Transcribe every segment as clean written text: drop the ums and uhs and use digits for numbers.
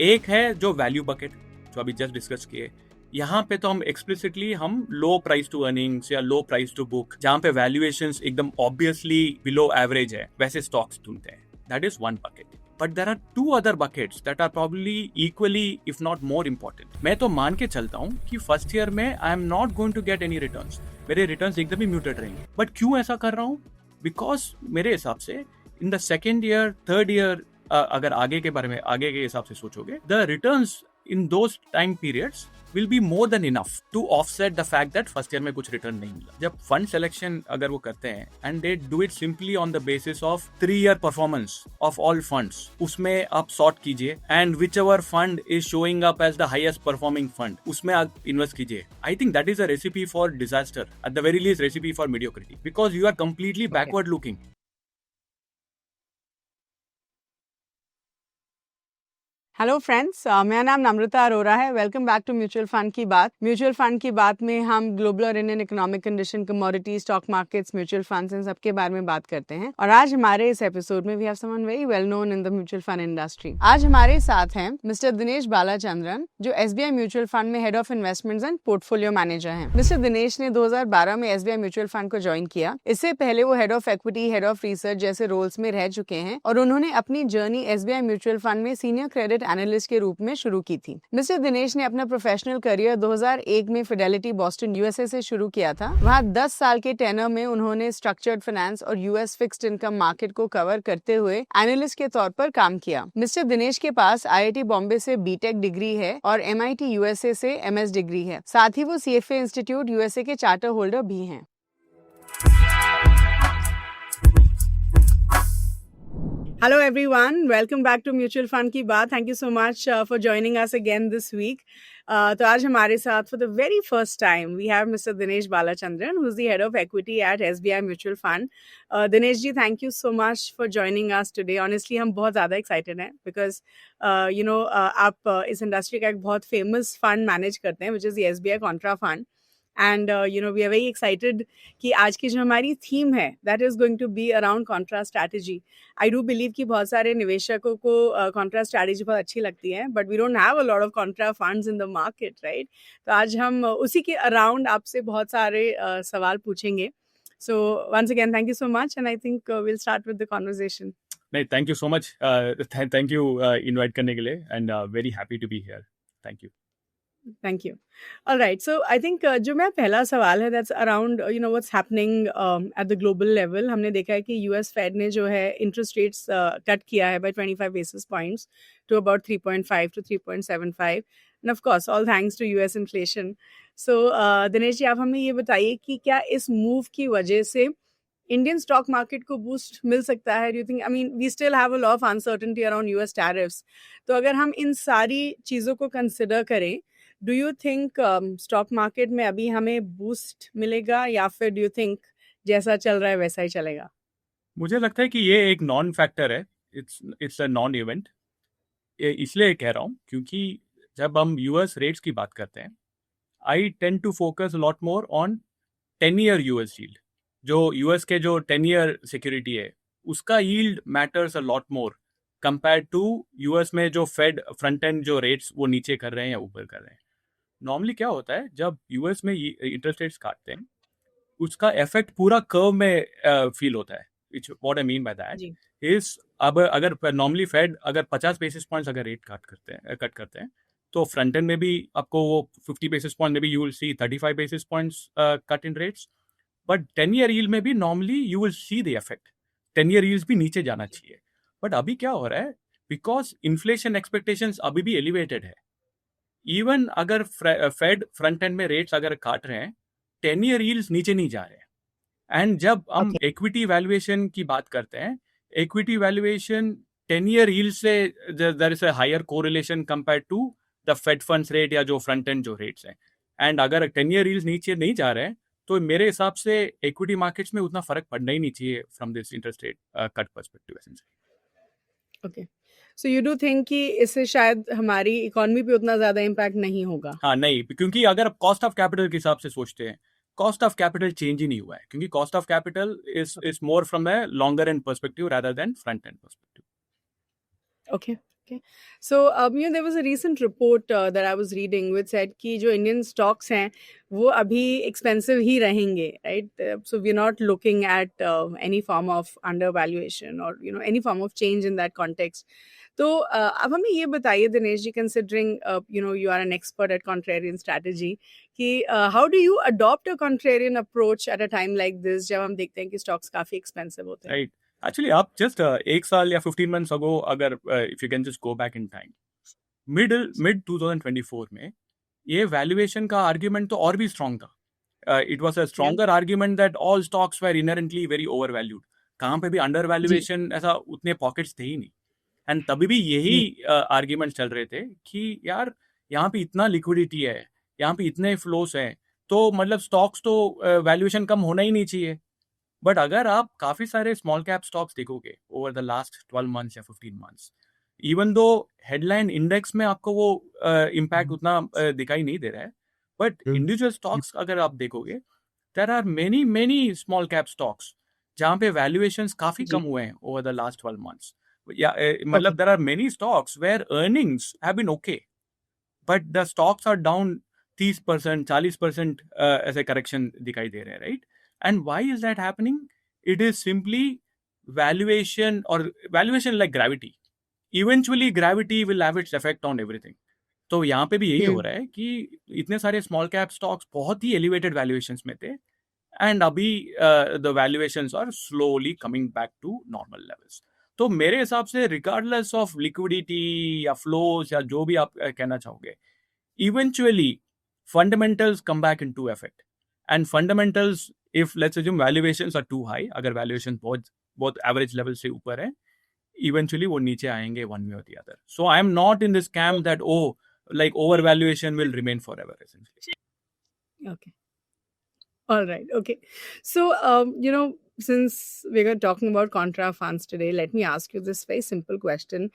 एक है जो वैल्यू बकेट, जो अभी जस्ट डिस्कस किए। यहाँ पे तो हम एक्सप्लिसिटली हम लो प्राइस टू अर्निंग्स या लो प्राइस टू बुक, जहाँ पे वैल्यूएशंस एकदम ऑब्वियसली बिलो एवरेज है, वैसे स्टॉक्स ढूंढते हैं। That is one bucket. But there are two other buckets that are probably equally, if not more important. मैं तो मान के चलता हूँ कि फर्स्ट ईयर में I am not going to get any returns. मेरे रिटर्न्स एकदम ही म्यूटेड रहेंगे. बट क्यों ऐसा कर रहा हूँ? बिकॉज मेरे हिसाब से in the second year, third year, अगर आगे के बारे में आगे के हिसाब से सोचोगे, the returns in those time periods will be more than enough to offset the fact that first year में कुछ return नहीं मिला. जब fund selection अगर वो करते हैं and they do it simply on the basis of 3-year performance of all funds, उसमें आप sort कीजिए and whichever fund is showing up as the highest performing fund, उसमें आप invest कीजिए. I think that is a recipe for disaster, at the very least recipe for mediocrity, because you are completely backward looking. Hello friends, मेरा नाम नम्रता अरोरा है. Welcome back to mutual fund की बात. Mutual fund की बात में हम ग्लोबल और Indian economic condition, commodity, stock markets, mutual funds, इन सब के बारे में बात करते हैं. और आज हमारे इस एपिसोड में we have someone very well known in the mutual fund industry. आज हमारे साथ हैं मिस्टर दिनेश बालाचंद्रन, जो एसबीआई म्यूचुअल फंड में head of investments and portfolio manager हैं. मिस्टर दिनेश ने 2012 में एसबीआई म्यूचुअल फंड को ज्वाइन किया. इससे पहले वो head of equity, head of research जैसे रोल्स में रह चुके हैं और उन्होंने अपनी जर्नी एसबीआई म्यूचुअल फंड में सीनियर क्रेडिट एनालिस्ट के रूप में शुरू की थी. मिस्टर दिनेश ने अपना प्रोफेशनल करियर 2001 में फिडेलिटी बॉस्टन यूएसए से शुरू किया था. वहाँ 10 साल के टेनर में उन्होंने स्ट्रक्चर्ड फाइनेंस और यूएस फिक्स्ड इनकम मार्केट को कवर करते हुए एनालिस्ट के तौर पर काम किया. मिस्टर दिनेश के पास आईआईटी बॉम्बे से बीटेक डिग्री है और एमआईटी यूएसए से एमएस डिग्री है. साथ ही वो सीएफए इंस्टीट्यूट यूएसए के चार्टर होल्डर भी हैं. Hello everyone, welcome back to Mutual Fund की बात. Thank you so much for joining us again this week. तो आज हमारे साथ for the very first time we have Mr. Dinesh Balachandran, who's the head of equity at SBI Mutual Fund. Dinesh ji, thank you so much for joining us today. Honestly, हम बहुत ज़्यादा excited हैं because आप इस industry का एक बहुत famous fund manage करते हैं, which is the SBI Contra Fund. And we are very excited कि आज की जो हमारी थीम है that is going to be around contra strategy. I do believe कि बहुत सारे निवेशकों को contra strategy बहुत अच्छी लगती है, but we don't have a lot of contra funds in the market, right? तो आज हम उसी के around आपसे बहुत सारे सवाल पूछेंगे. So once again, thank you so much, and I think we'll start with the conversation. नहीं, thank you so much. Thank you invite करने के लिए, and very happy to be here. Thank you. Thank you. All right. So I think जो मेरा पहला सवाल है that's around what's happening at the global level. हमने देखा है कि US Fed ने जो है interest rates cut किया है by 25 basis points to about 3.5 to 3.75. And of course, all thanks to US inflation. So Dinesh ji, आप हमें ये बताइए कि क्या इस move की वजह से इंडियन स्टॉक मार्केट को बूस्ट मिल सकता है? Do you think, I mean, we still have a lot of uncertainty around US tariffs. तो अगर हम इन सारी चीज़ों को कंसिडर करें, do you think stock market में अभी हमें बूस्ट मिलेगा या फिर डू यू थिंक जैसा चल रहा है वैसा ही चलेगा? मुझे लगता है कि ये एक नॉन फैक्टर है. It's a non event. इसलिए कह रहा हूँ क्योंकि जब हम यूएस रेट्स की बात करते हैं, I tend to focus lot more on 10-year US yield. जो यूएस के जो 10-year सिक्योरिटी है, उसका yield matters a lot more compare to US में जो फेड फ्रंट एंड जो रेट्स वो नीचे कर रहे हैं या ऊपर कर रहे हैं. नॉर्मली क्या होता है, जब यूएस में इंटरेस्ट रेट्स काटते हैं, उसका इफेक्ट पूरा कर्व में फील होता है. What I mean by that is, अब अगर नॉर्मली फेड अगर 50 बेसिस पॉइंट्स अगर रेट कट करते हैं तो फ्रंट एंड में भी आपको वो 50 बेसिस पॉइंट में भी you will see 35 basis points cut in rates. But 10-year yield में भी normally you will see the effect. 10-year yields भी नीचे जाना चाहिए. बट अभी क्या हो रहा है, बिकॉज इन्फ्लेशन एक्सपेक्टेशंस अभी भी एलिवेटेड है. इवन अगर फेड फ्रंट एंड में रेट्स अगर काट रहे हैं, 10-year yields नीचे नहीं जा रहे हैं. एंड जब हम इक्विटी वैल्यूएशन की बात करते हैं, इक्विटी वैल्यूएशन 10-year yield से there is a higher correlation compare to the Fed funds rate या जो फ्रंट एंड जो रेट्स हैं. एंड अगर 10-year yields नीचे नहीं जा रहे हैं तो मेरे हिसाब से इक्विटी मार्केट्स में उतना फर्क पड़ना ही नहीं चाहिए from this interest rate cut perspective essentially. Okay, so you do think कि इससे शायद हमारी इकोनॉमी पे उतना ज्यादा इम्पैक्ट नहीं होगा? हाँ, नहीं, क्योंकि अगर आप कॉस्ट ऑफ कैपिटल के हिसाब से सोचते हैं, कॉस्ट ऑफ कैपिटल चेंज ही नहीं हुआ है, क्योंकि cost of capital is more from a longer and perspective rather than front end perspective. Okay, Okay. So, there was a recent report that I was reading which said कि जो Indian stocks हैं वो अभी expensive ही रहेंगे, right? So we're not looking at any form of undervaluation or any form of change in that context. तो अब हमें ये बताइए Dinesh ji, considering you are an expert at contrarian strategy, कि how do you adopt a contrarian approach at a time like this जब हम देखते हैं कि stocks काफी expensive होते हैं? राइट एक्चुअली आप जस्ट एक साल या 15 मंथ्स अगो अगर if you can just go back in time mid 2024 में ये वैल्यूएशन का आर्ग्यूमेंट तो और भी स्ट्रांग था. It was a stronger argument that all stocks were inherently very over valued. कहाँ पे भी अंडर वैल्यूएशन ऐसा उतने पॉकेट्स थे ही नहीं. एंड तभी भी यही आर्ग्यूमेंट चल रहे थे कि यार यहाँ पे इतना लिक्विडिटी है, यहाँ पे इतने फ्लोस हैं, तो मतलब स्टॉक्स तो वैल्यूएशन कम होना ही नहीं चाहिए. बट अगर आप काफी सारे स्मॉल कैप स्टॉक्स देखोगे ओवर द लास्ट 12 मंथ्स या 15 months, even though headline index में आपको वो इम्पैक्ट उतना दिखाई नहीं दे रहा है, बट इंडिविजुअल स्टॉक्स अगर आप देखोगे, there are many many small cap stocks जहाँ पे वैल्यूएशंस काफी कम हुए हैं ओवर द लास्ट 12 मंथ्स. या मतलब there are many stocks where earnings have been okay, but the stocks are down 30%, 40% ऐसे करेक्शन दिखाई दे रहे हैं, right? And why is that happening? It is simply valuation, or valuation like gravity. Eventually gravity will have its effect on everything. तो यहाँ पे भी यही हो रहा है कि इतने सारे स्मॉल कैप स्टॉक्स बहुत ही एलिवेटेड वैल्यूएशंस में थे, एंड अभी the valuations are slowly coming back to normal levels. तो मेरे हिसाब से रिगार्डलेस ऑफ लिक्विडिटी या फ्लोज या जो भी आप कहना चाहोगे, eventually fundamentals come back into effect. And fundamentals, if let's assume valuations are too high, अगर valuation बहुत average level से ऊपर है, eventually वो नीचे आएंगे one way or the other. So I am not in this camp that like overvaluation will remain forever essentially. Okay. All right. Okay. So since we're talking about contra funds today, let me ask you this very simple question.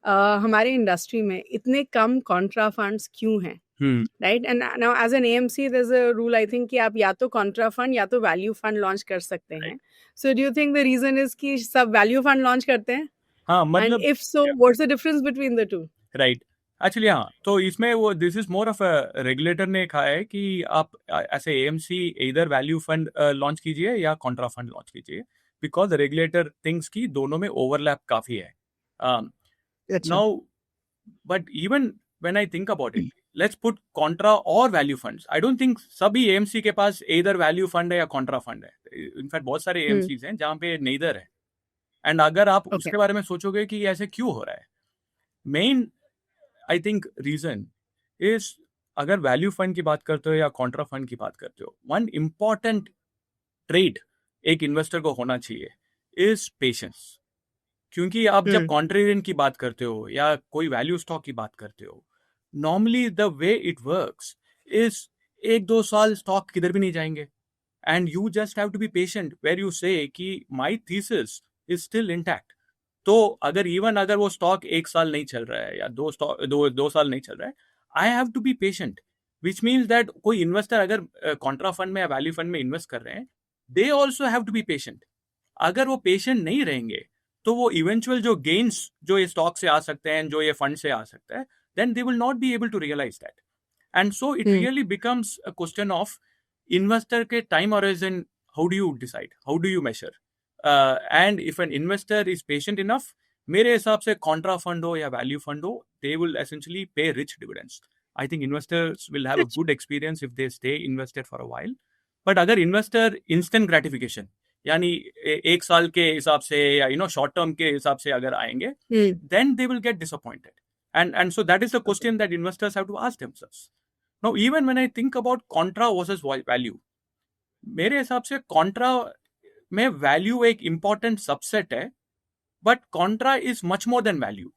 हमारे industry में इतने कम contra funds क्यों हैं? Right. And now as an AMC there is a rule, I think, कि आप या तो कॉन्ट्रा फंड या तो वैल्यू फंड लॉन्च कर सकते हैं. So do you think the reason is कि सब वैल्यू फंड लॉन्च करते हैं? हाँ, मतलब and if so what's the difference between the two? Right. Actually हाँ, तो इसमें वो this is more of a regulator ने कहा है कि आप ऐसे एएमसी इधर वैल्यू फंड लॉन्च कीजिए या कॉन्ट्रा फंड लॉन्च कीजिए, बिकॉज द रेगुलेटर थिंक्स की दोनों में ओवरलैप काफी है. Now but even when I think about it, let's put contra और value funds. I don't think सभी एएमसी के पास इधर वैल्यू फंड है या कॉन्ट्रा फंड है. इनफैक्ट बहुत सारे एएमसीज हैं जहाँ पे नेइदर है. एंड अगर आप उसके बारे में सोचोगे कि ऐसे क्यों हो रहा है, main I think reason is, अगर वैल्यू फंड की बात करते हो या कॉन्ट्रा फंड की बात करते हो, वन इंपॉर्टेंट ट्रेड एक इन्वेस्टर को होना चाहिए इज पेशेंस. क्योंकि आप जब कॉन्ट्रेरियन की बात करते हो या कोई वैल्यू स्टॉक की बात करते हो, normally the way it works is 1-2 साल स्टॉक किधर भी नहीं जाएंगे, and you just have to be patient where you say कि my thesis is still intact. तो अगर वो स्टॉक 1 साल नहीं चल रहा है या 2 साल नहीं चल रहा है, I have to be patient, which means that कोई इन्वेस्टर अगर कॉन्ट्रा फंड में या वैल्यू फंड में इन्वेस्ट कर रहे हैं, they also have to be patient. अगर वो पेशेंट नहीं रहेंगे तो वो इवेंचुअल जो गेन्स जो ये स्टॉक से आ सकते हैं, जो ये फंड से आ सकता है, then they will not be able to realize that. And so it really becomes a question of investor ke time horizon. How do you decide? How do you measure? And if an investor is patient enough, मेरे हिसाब से contra fund हो या value fund हो, they will essentially pay rich dividends. I think investors will have a good experience if they stay invested for a while. But अगर investor instant gratification यानी 1 साल के हिसाब से या शॉर्ट टर्म के हिसाब से अगर आएंगे, then they will get disappointed. And so that is the question that investors have to ask themselves. Now, even when I think about contra versus value, मेरे हिसाब से contra में value एक important subset है, but contra is much more than value.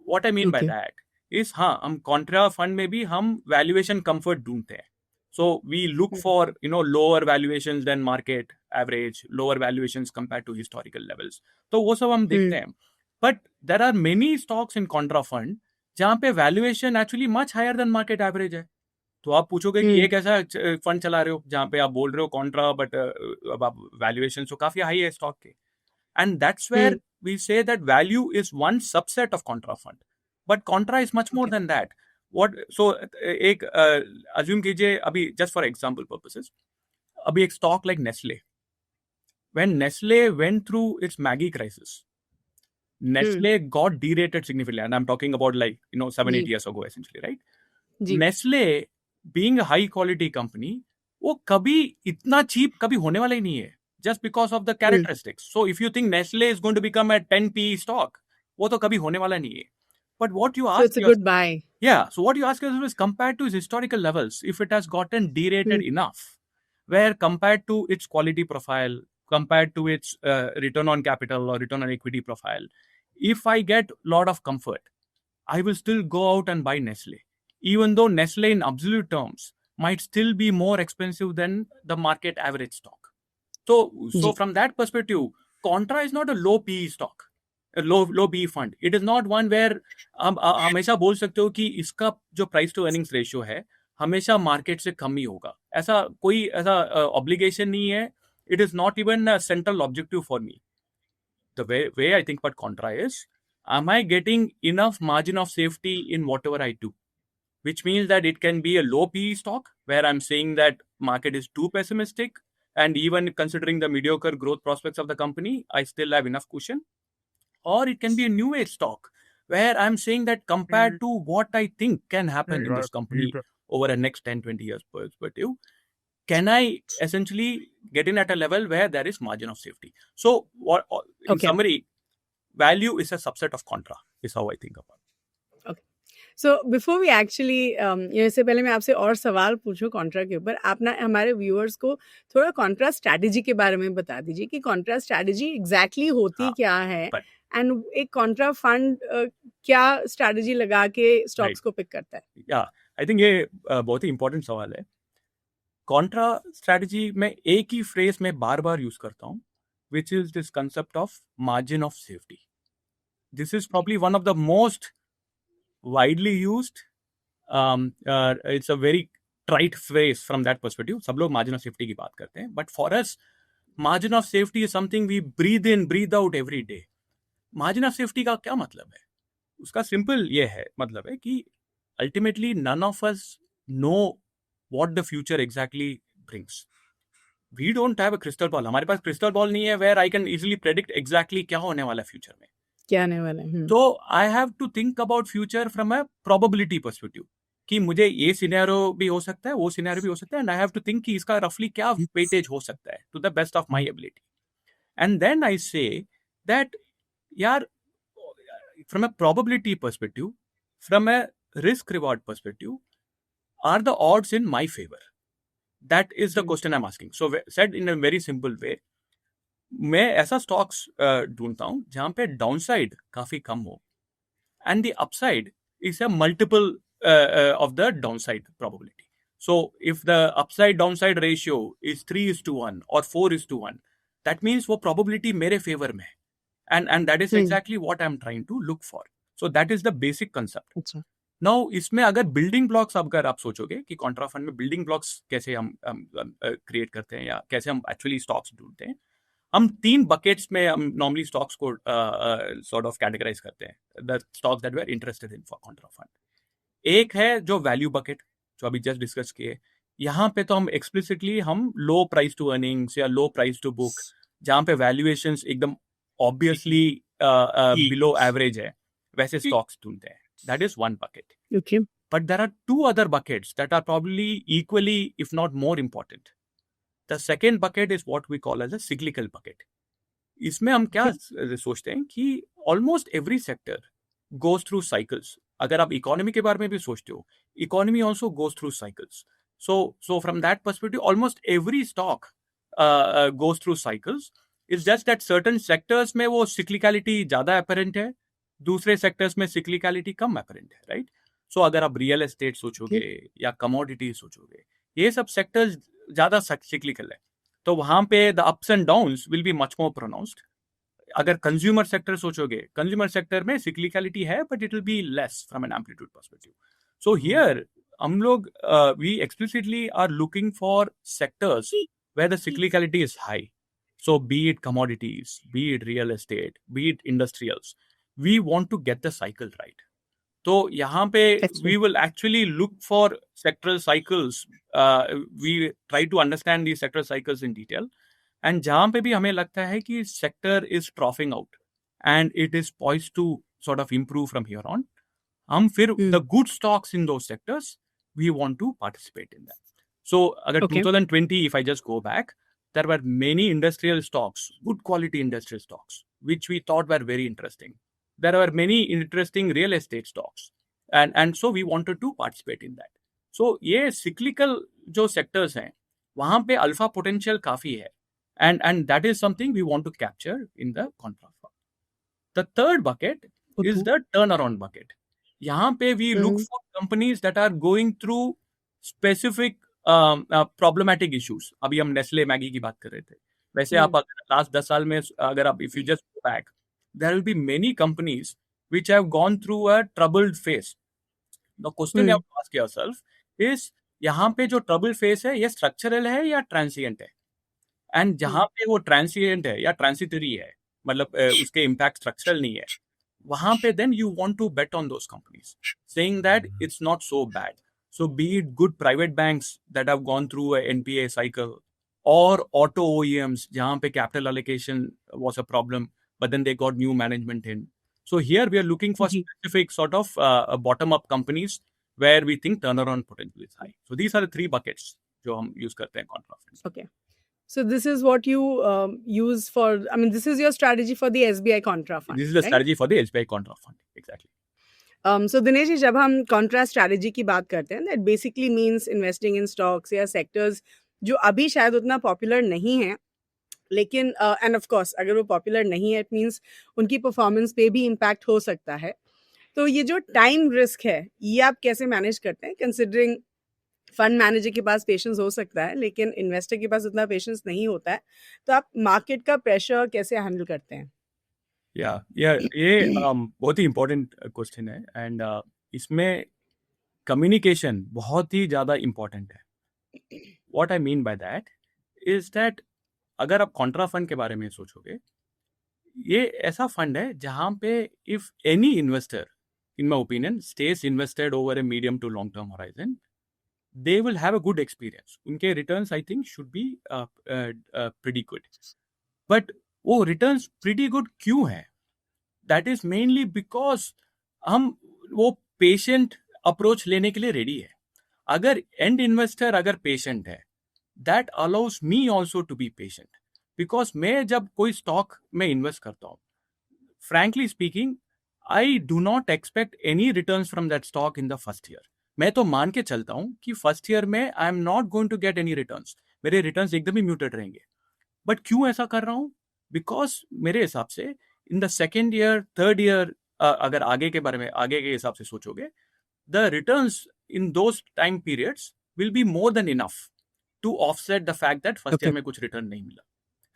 What I mean by that is, हाँ, हम contra fund में भी हम valuation comfort ढूंढते हैं. So we look for lower valuations than market average, lower valuations compared to historical levels. तो वो सब हम देखते हैं. But there are many stocks in contra fund जहाँ पे valuation actually much higher than market average है. तो आप पूछोगे कि ये कैसा फंड चला रहे हो जहाँ पे आप बोल रहे हो contra, but अब आप valuation तो काफी हाई है स्टॉक के. And that's where we say that value is one subset of contra fund. But contra is much more than that. एक assume कीजिए अभी just for example purposes, अभी एक stock like Nestle. When Nestle went through its Maggie crisis, Nestle got derated significantly, and I'm talking about 7-8 years ago essentially, right? Nestle being a high quality company, वो कभी इतना cheap कभी होने वाला ही नहीं है, just because of the characteristics. So if you think Nestle is going to become a 10 PE stock, वो तो कभी होने वाला नहीं है. But what you ask, so it's a good buy. Yeah. So what you ask yourself is, compared to its historical levels, if it has gotten derated enough, where compared to its quality profile, compared to its return on capital or return on equity profile, if I get a lot of comfort, I will still go out and buy Nestle, even though Nestle in absolute terms might still be more expensive than the market average stock. So from that perspective, Contra is not a low PE stock, a low PE fund. It is not one where हम हमेशा बोल सकते हो कि इसका जो price to earnings ratio है हमेशा मार्केट से कम ही होगा. ऐसा कोई ऐसा ऑब्लिगेशन नहीं है. It is not even a central objective for me. The way I think about Contra is, am I getting enough margin of safety in whatever I do? Which means that it can be a low PE stock where I'm saying that market is too pessimistic, and even considering the mediocre growth prospects of the company, I still have enough cushion. Or it can be a new age stock where I'm saying that compared to what I think can happen in this company over the next 10-20 years perspective, can I essentially get in at a level where there is margin of safety? So in summary, value is a subset of Contra, is how I think about it. Okay. So before we actually, इससे पहले मैं आपसे और सवाल पूछूं Contra के ऊपर, आप ना हमारे व्यूअर्स को थोड़ा कॉन्ट्रा स्ट्रैटेजी के बारे में बता दीजिए कि कॉन्ट्रा स्ट्रैटेजी एग्जैक्टली होती क्या है, एंड एक कॉन्ट्रा फंड क्या स्ट्रैटेजी लगा के स्टॉक्स को पिक करता है. या आई थिंक ये बहुत ही इंपॉर्टेंट सवाल है. कॉन्ट्रा स्ट्रैटेजी में एक ही फ्रेज में बार बार यूज करता हूँ, which is this concept of margin of safety. This is probably one of the most widely used. It's a very trite phrase from that perspective. सब लोग margin of safety की बात करते हैं, but for us, margin of safety is something we breathe in, breathe out every day. Margin of safety का क्या मतलब है? उसका simple ये है, मतलब है कि ultimately none of us know what the future exactly brings. We don't have a crystal ball. हमारे पास crystal ball नहीं है where I can easily predict exactly क्या होने वाला है future में. क्या होने वाला है. So I have to think about future from a probability perspective. कि मुझे ये सिनेरियो भी हो सकता है, वो सिनेरियो भी हो सकता है, and I have to think कि इसका roughly क्या weightage हो सकता है to the best of my ability. And then I say that यार from a probability perspective, from a risk reward perspective, are the odds in my favor? That is the question I'm asking. So said in a very simple way, मैं ऐसा stocks ढूंढता हूँ जहाँ पे downside काफी कम हो and the upside is a multiple of the downside probability. So if the upside downside ratio is 3:1 और 4:1, दैट मीन्स वो प्रोबेबिलिटी मेरे फेवर में है, and that is exactly what I am trying to look for. So that is the basic concept. Now इसमें अगर building blocks अगर आप सोचोगे कि कॉन्ट्रा फंड में बिल्डिंग ब्लॉक्स कैसे हम क्रिएट करते हैं या कैसे हम एक्चुअली स्टॉक्स ढूंढते हैं, हम 3 बकेट्स में हम नॉर्मली स्टॉक्स को सॉर्ट ऑफ कैटेगराइज करते हैं, the stocks that we are interested in for contra fund. एक है जो वैल्यू बकेट जो अभी जस्ट डिस्कस किए. यहाँ पे तो हम एक्सप्लिसिटली हम लो प्राइस टू अर्निंग्स या लो प्राइस टू बुक, जहाँ पे वैल्यूएशंस एकदम ऑब्वियसली बिलो एवरेज है, वैसे स्टॉक्स ढूंढते हैं. That is one bucket. Okay. But there are 2 other buckets that are probably equally, if not more important. The second bucket is what we call as a cyclical bucket. इसमें हम क्या सोचते हैं कि almost every sector goes through cycles. अगर आप economy के बारे में भी सोचते हो, economy also goes through cycles. So from that perspective, almost every stock goes through cycles. It's just that certain sectors में वो cyclicality ज़्यादा apparent है, दूसरे सेक्टर्स में सिक्लिकलिटी कम अपरेंट है, राइट. सो अगर आप रियल एस्टेट सोचोगे या कमोडिटी सोचोगे, ये सब सेक्टर्स ज्यादा सिक्लिकल है, तो वहां पे the ups and downs will be much more pronounced. अगर कंज्यूमर सेक्टर सोचोगे, कंज्यूमर सेक्टर में सिक्लिकलिटी है but it will be less from an amplitude perspective. So here हम लोग we explicitly are looking for sectors where the cyclicality is high. So be it commodities, be it real estate, be it industrials, we want to get the cycle right. तो यहाँ पे we will actually look for sectoral cycles. We try to understand these sectoral cycles in detail. And जहाँ पे भी हमें लगता है कि sector is troughing out and it is poised to sort of improve from here on, हम फिर the good stocks in those sectors, we want to participate in that. So अगर 2020, if I just go back, there were many industrial stocks, good quality industrial stocks, which we thought were very interesting. There were many interesting real estate stocks, and so we wanted to participate in that. So ये cyclical जो sectors हैं, वहाँ पे alpha potential काफी है, and that is something we want to capture in the contra fund. The third bucket is the turnaround bucket. यहाँ पे we look for companies that are going through specific problematic issues. अभी हम Nestle Maggi की बात कर रहे थे. वैसे आप अगर लास्ट 10 साल में अगर आप if you just go back, there will be many companies which have gone through a troubled phase. The question you have to ask yourself is यहाँ पे जो troubled phase है ये structural है या transient है? And जहाँ पे वो transient है या transitory है, मतलब उसके impact structural नहीं है, वहाँ पे then you want to bet on those companies, saying that it's not so bad. So be it good private banks that have gone through a NPA cycle, or auto OEMs जहाँ पे capital allocation was a problem, but then they got new management in. So here we are looking for specific sort of bottom-up companies where we think turnaround potential is high. So these are the three buckets जो हम use करते हैं contra funds. Okay. So this is what you use for, I mean, this is your strategy for the SBI Contra Fund. This is the strategy for the SBI Contra Fund, exactly. So Dinesh ji, जब हम contra strategy की बात करते हैं, that basically means investing in stocks या sectors जो अभी शायद उतना popular नहीं है, लेकिन and of course अगर वो popular नहीं है, it means उनकी performance पे भी impact हो सकता है. तो ये जो time risk है, ये आप कैसे manage करते हैं, considering फंड मैनेजर के पास पेशेंस हो सकता है लेकिन इन्वेस्टर के पास उतना पेशेंस नहीं होता है, तो आप मार्केट का प्रेशर कैसे हैंडल करते हैं? ये बहुत ही इम्पोर्टेंट क्वेश्चन है एंड इसमें कम्युनिकेशन बहुत ही ज़्यादा इम्पोर्टेंट है. What I mean by that is that अगर आप कॉन्ट्रा फंड के बारे में सोचोगे, ये ऐसा फंड है जहाँ पे if any investor in my opinion stays invested over a medium to long term horizon, they will have a good experience. उनके returns I think should be pretty good. But वो returns pretty good क्यों है? That is mainly because हम वो patient approach लेने के लिए ready है. अगर end investor अगर patient है, that allows me also to be patient. Because मैं जब कोई stock में invest करता हूँ, frankly speaking, I do not expect any returns from that stock in the first year. मैं तो मान के चलता हूँ कि फर्स्ट ईयर में I am not going to get any returns, मेरे रिटर्न्स एकदम ही म्यूटेड रहेंगे. बट क्यों ऐसा कर रहा हूँ? बिकॉज मेरे हिसाब से in the second year, third year, अगर आगे के बारे में आगे के हिसाब से सोचोगे, the returns in those time periods will be more than enough to offset the fact that first year में कुछ रिटर्न नहीं मिला,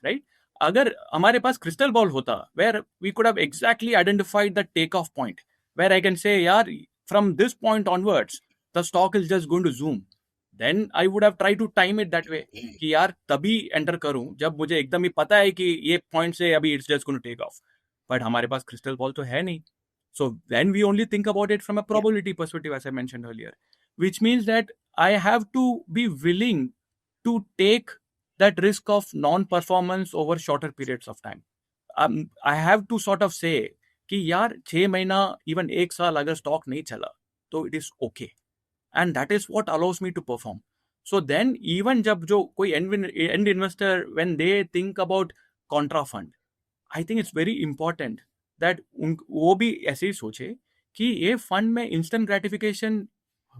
राइट? अगर हमारे पास क्रिस्टल बॉल होता where we could have exactly identified the take off point where I can say यार from this point onwards the stock is just going to zoom, then I would have tried to time it that way कि यार तभी enter करूं जब मुझे एकदम ही पता है कि ये point से अभी it's just going to take off. But हमारे पास crystal ball तो है नहीं. So then we only think about it from a probability perspective, as I mentioned earlier, which means that I have to be willing to take that risk of non-performance over shorter periods of time. I have to sort of say कि यार 6 महीना even 1 साल अगर stock नहीं चला तो it is okay, and that is what allows me to perform. So then even जब जो कोई end investor when they think about contra fund, I think it's very important that वो भी ऐसे ही सोचे कि ये फंड में इंस्टेंट ग्रेटिफिकेशन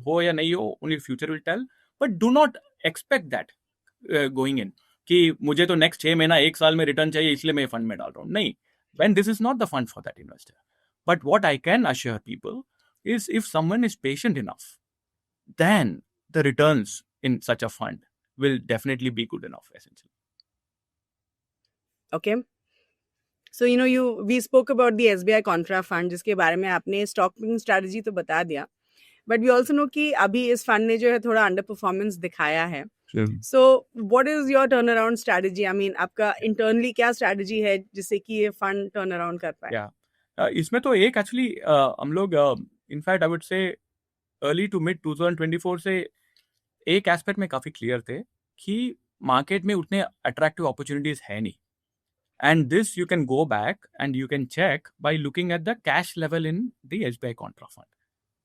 हो या नहीं हो, only future will tell, but do not expect that going in कि मुझे तो नेक्स्ट 6 महीना 1 साल में रिटर्न चाहिए इसलिए मैं फंड में डाल रहा हूँ. नहीं, when this is not the fund for that investor. But what I can assure people is if someone is patient enough, then the returns in such a fund will definitely be good enough, essentially. Okay. So, we spoke about the SBI Contra Fund, जिसके बारे में आपने stock picking strategy तो बता दिया. But we also know कि अभी इस fund ने जो है थोड़ा underperformance दिखाया है. So what is your turnaround strategy? I mean, आपका internally क्या strategy है जिससे कि ये fund turnaround कर पाए? या इसमें तो एक एक्चुअली हम लोग in fact I would say early to mid 2024 से एक एस्पेक्ट में काफ़ी क्लियर थे कि मार्केट में उतने अट्रैक्टिव अपॉर्चुनिटीज है नहीं. And this you can go back and you can check by looking at the cash level in the SBI Contra Fund.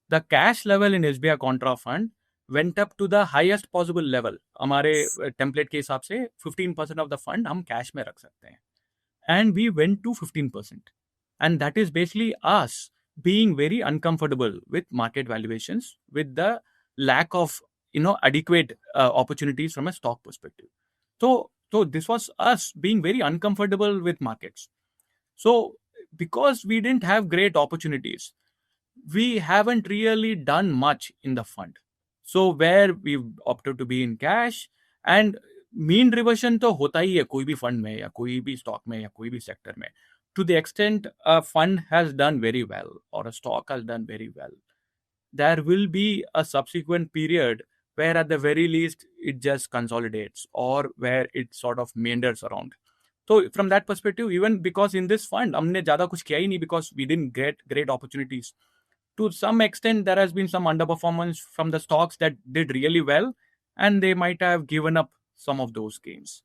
The cash level in SBI Contra Fund went up to the highest possible level. हमारे template के हिसाब से 15% of the fund हम cash में रख सकते हैं. And we went to 15%. And that is basically us being very uncomfortable with market valuations, with the lack of adequate opportunities from a stock perspective. So this was us being very uncomfortable with markets. So because we didn't have great opportunities, we haven't really done much in the fund. So where we've opted to be in cash, and mean reversion तो होता ही है कोई भी fund में या कोई भी stock में या कोई भी sector में. To the extent a fund has done very well or a stock has done very well, there will be a subsequent period where at the very least it just consolidates or where it sort of meanders around. So from that perspective, even because in this fund हमने ज़्यादा कुछ किया ही नहीं because we didn't get great opportunities. To some extent, there has been some underperformance from the stocks that did really well, and they might have given up some of those gains.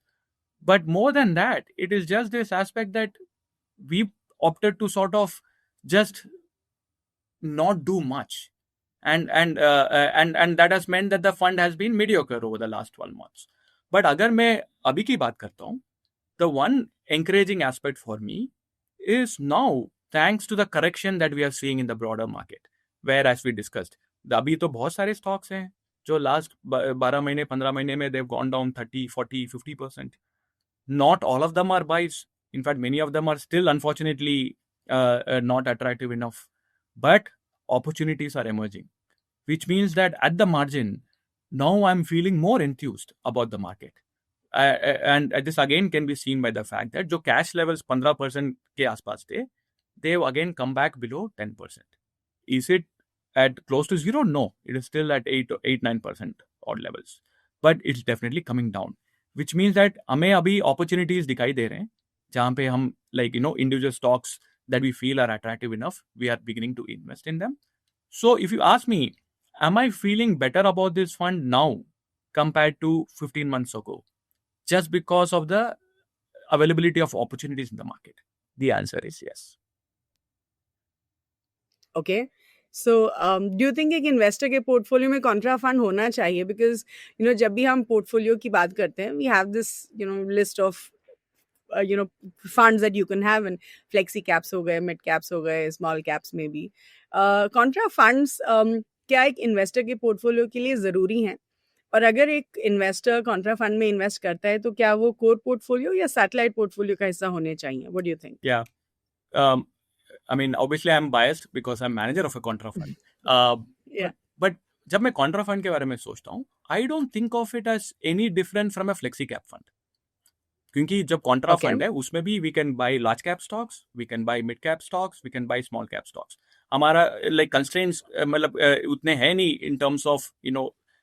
But more than that, it is just this aspect that we opted to sort of just not do much. And that has meant that the fund has been mediocre over the last 12 months. But अगर मैं अभी की बात करता हूँ, the one encouraging aspect for me is now, thanks to the correction that we are seeing in the broader market, where as we discussed, अभी तो बहुत सारे stocks हैं जो last 12 महीने 15 महीने में they've gone down 30, 40, 50%. Not all of them are buys. In fact, many of them are still unfortunately not attractive enough. But opportunities are emerging, which means that at the margin, now I'm feeling more enthused about the market. And this again can be seen by the fact that जो cash levels 15% के आसपास थे, they've again come back below 10%. Is it at close to zero? No, it is still at 8-9% odd levels. But it's definitely coming down, which means that हमें अभी opportunities दिखाई दे रहे हैं, जहाँ पे हम individual stocks that we feel are attractive enough, we are beginning to invest in them. So if you ask me, am I feeling better about this fund now compared to 15 months ago? Just because of the availability of opportunities in the market? The answer is yes. Okay. So do you think एक investor के portfolio में contra fund होना चाहिए? Because जब भी हम portfolio की बात करते हैं, we have this list of funds that you can have, and flexi caps हो गए, mid caps हो गए, small caps maybe. Contra funds क्या एक investor के portfolio के लिए ज़रूरी हैं? और अगर एक investor contra fund में invest करता है तो क्या वो core portfolio या satellite portfolio का हिस्सा होने चाहिए? What do you think? Yeah. I mean, obviously I'm biased because I'm manager of a contra fund. Yeah. But जब मैं contra fund के बारे में सोचता हूँ, I don't think of it as any different from a flexi cap fund. क्योंकि जब Contra fund है उसमें भी we can buy large cap stocks, we can buy mid cap stocks, we can buy small cap stocks. हमारा like constraints मतलब उतने हैं नहीं in terms of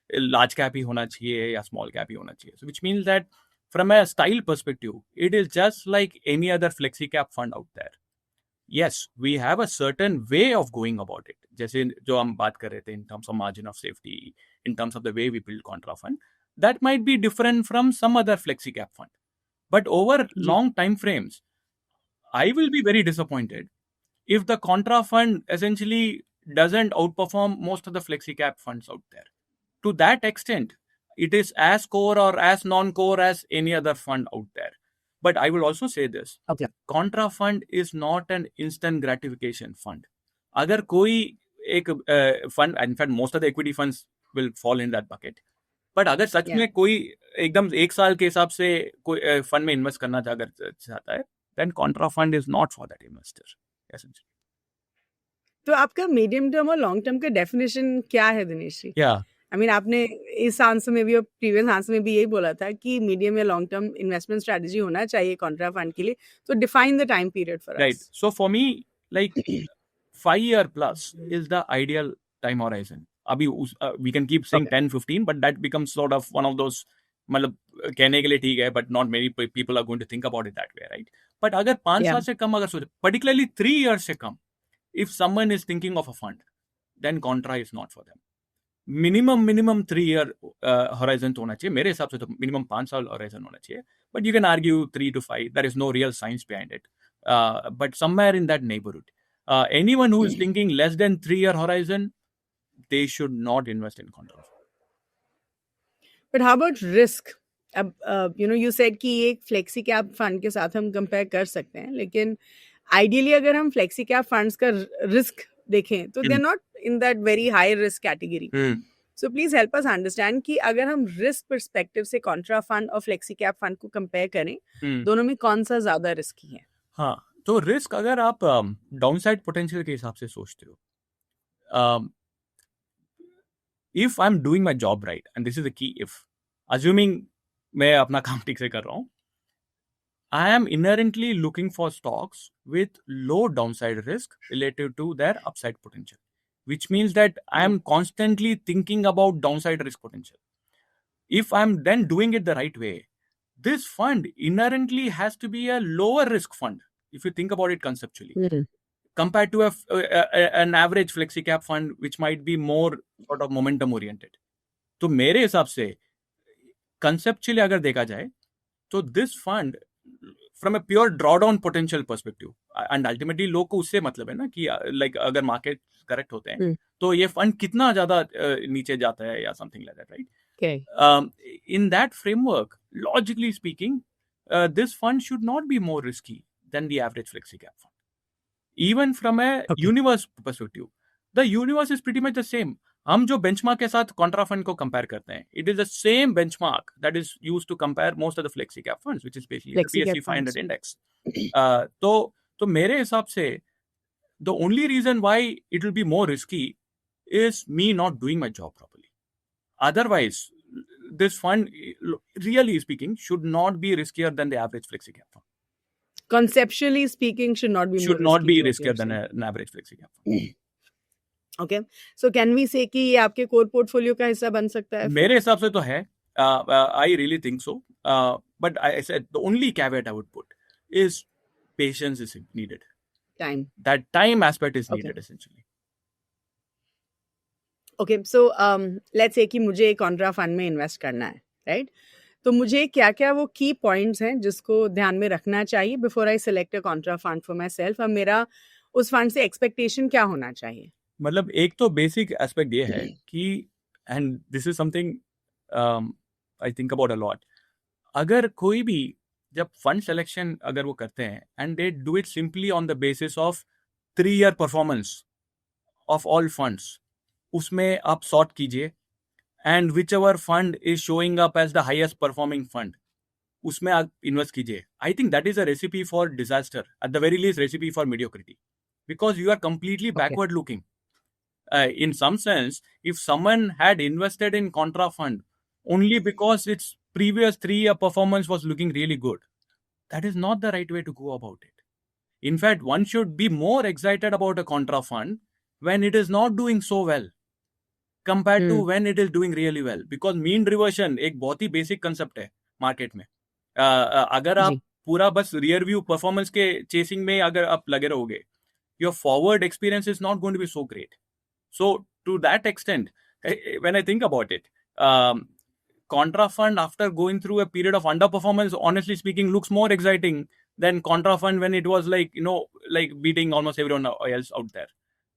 large cap ही होना चाहिए या स्मॉल कैप ही होना चाहिए. So which means that from a style perspective it is just like any other flexi cap fund out there. Yes, we have a certain way of going about it. जैसे जो हम बात कर रहे थे in terms of margin of safety, in terms of the way we build contra fund, that might be different from some other flexi cap fund. But over long time frames, I will be very disappointed if the contra fund essentially doesn't outperform most of the flexi cap funds out there. To that extent, it is as core or as non-core as any other fund out there. But I will also say this. Okay. Contra fund is not an instant gratification fund. अगर कोई एक fund, in fact, most of the equity funds will fall in that bucket. But अगर सच में कोई एकदम एक साल के हिसाब से कोई फंड में इन्वेस्ट करना चाहता है, then contra fund is not for that investor, essentially. तो आपका मीडियम टर्म और लॉन्ग टर्म का डेफिनेशन क्या है दिनेश जी? आई मीन आपने इस आंसर में भी और प्रीवियस आंसर में भी यही बोला था कि मीडियम या लॉन्ग टर्म इन्वेस्टमेंट स्ट्रेटजी होना चाहिए कॉन्ट्रा फंड के लिए. तो define the time period for us. Right. So for me like 5 year plus is the ideal time horizon. Abhi we can keep saying 10-15, but that becomes sort of one of those मतलब कहने के लिए ठीक है, but not many people are going to think about it that way, right? But अगर 5 साल से कम अगर सोचे, particularly 3 years से कम, if someone is thinking of a fund, then contra is not for them. Minimum 3 year horizon होना चाहिए मेरे हिसाब से, तो मिनिमम 5 साल horizon होना चाहिए, but you can argue 3 to 5, there is no real science behind it, but somewhere in that neighborhood, anyone who is thinking less than 3 year horizon, they should not invest in contra. But how about risk? अब you said कि एक flexi cap fund के साथ हम compare कर सकते हैं, लेकिन आइडियली अगर हम फ्लेक्सी कैप फंड्स का रिस्क देखें तो they are not in that very high risk category. So please help us understand कि अगर हम रिस्क पर्सपेक्टिव से कॉन्ट्रा फंड और फ्लेक्सी कैप फंड को कंपेयर करें, दोनों में कौन सा ज्यादा रिस्की है? हाँ, तो रिस्क अगर आप डाउनसाइड पोटेंशियल के हिसाब से सोचते हो, if I'm doing my job right, and this is the key if, assuming मैं अपना काम ठीक से कर रहा हूँ, I am inherently looking for stocks with low downside risk relative to their upside potential, which means that I am constantly thinking about downside risk potential. If I'm then doing it the right way, this fund inherently has to be a lower risk fund, if you think about it conceptually. Compared to an average flexi cap fund, which might be more sort of momentum oriented. तो मेरे हिसाब से conceptually अगर देखा जाए, तो this fund from a pure drawdown potential perspective, and ultimately लोग को उससे मतलब है ना कि like अगर market correct होते हैं, तो ये fund कितना ज़्यादा नीचे जाता है या something like that, right? Okay. In that framework, logically speaking, this fund should not be more risky than the average flexi cap fund. Even from a universe perspective, the universe is pretty much the same. हम जो benchmark के साथ contra fund को compare करते हैं, it is the same benchmark that is used to compare most of the flexi cap funds, which is basically the BSE 500 index. तो मेरे हिसाब से the only reason why it will be more risky is me not doing my job properly. Otherwise, this fund, really speaking, should not be riskier than the average flexi cap fund. Conceptually speaking, should not be riskier than an average flexi cap fund. Okay, so can we say कि ये आपके core portfolio का हिस्सा बन सकता है? मेरे हिसाब से तो है. I really think so. But I said the only caveat I would put is patience is needed. Time. That time aspect is needed essentially. Okay, so let's say कि मुझे एक contra fund में invest करना है, right? तो मुझे क्या क्या वो की पॉइंट्स हैं जिसको ध्यान में रखना चाहिए before I select a Contra fund for my self, और मेरा उस फंड से एक्सपेक्टेशन क्या होना चाहिए? मतलब एक तो बेसिक एस्पेक्ट ये है कि, and this is something I think about a lot, अगर कोई भी जब फंड सिलेक्शन अगर वो करते हैं and they do it simply on the basis of 3 year performance of all funds, उसमें आप सॉर्ट कीजिए, and whichever fund is showing up as the highest performing fund, उसमें आप इन्वेस्ट कीजिए. I think that is a recipe for disaster, at the very least recipe for mediocrity, because you are completely backward looking. In some sense, if someone had invested in contra fund only because its previous 3 year performance was looking really good, that is not the right way to go about it. In fact, one should be more excited about a contra fund when it is not doing so well compared to when it is doing really well, because mean reversion एक बहुत ही basic concept है market में. अगर आप पूरा बस rear view performance के chasing में अगर आप लगे रहोगे, your forward experience is not going to be so great. So to that extent, when I think about it, contra fund after going through a period of underperformance, honestly speaking, looks more exciting than contra fund when it was like, like beating almost everyone else out there.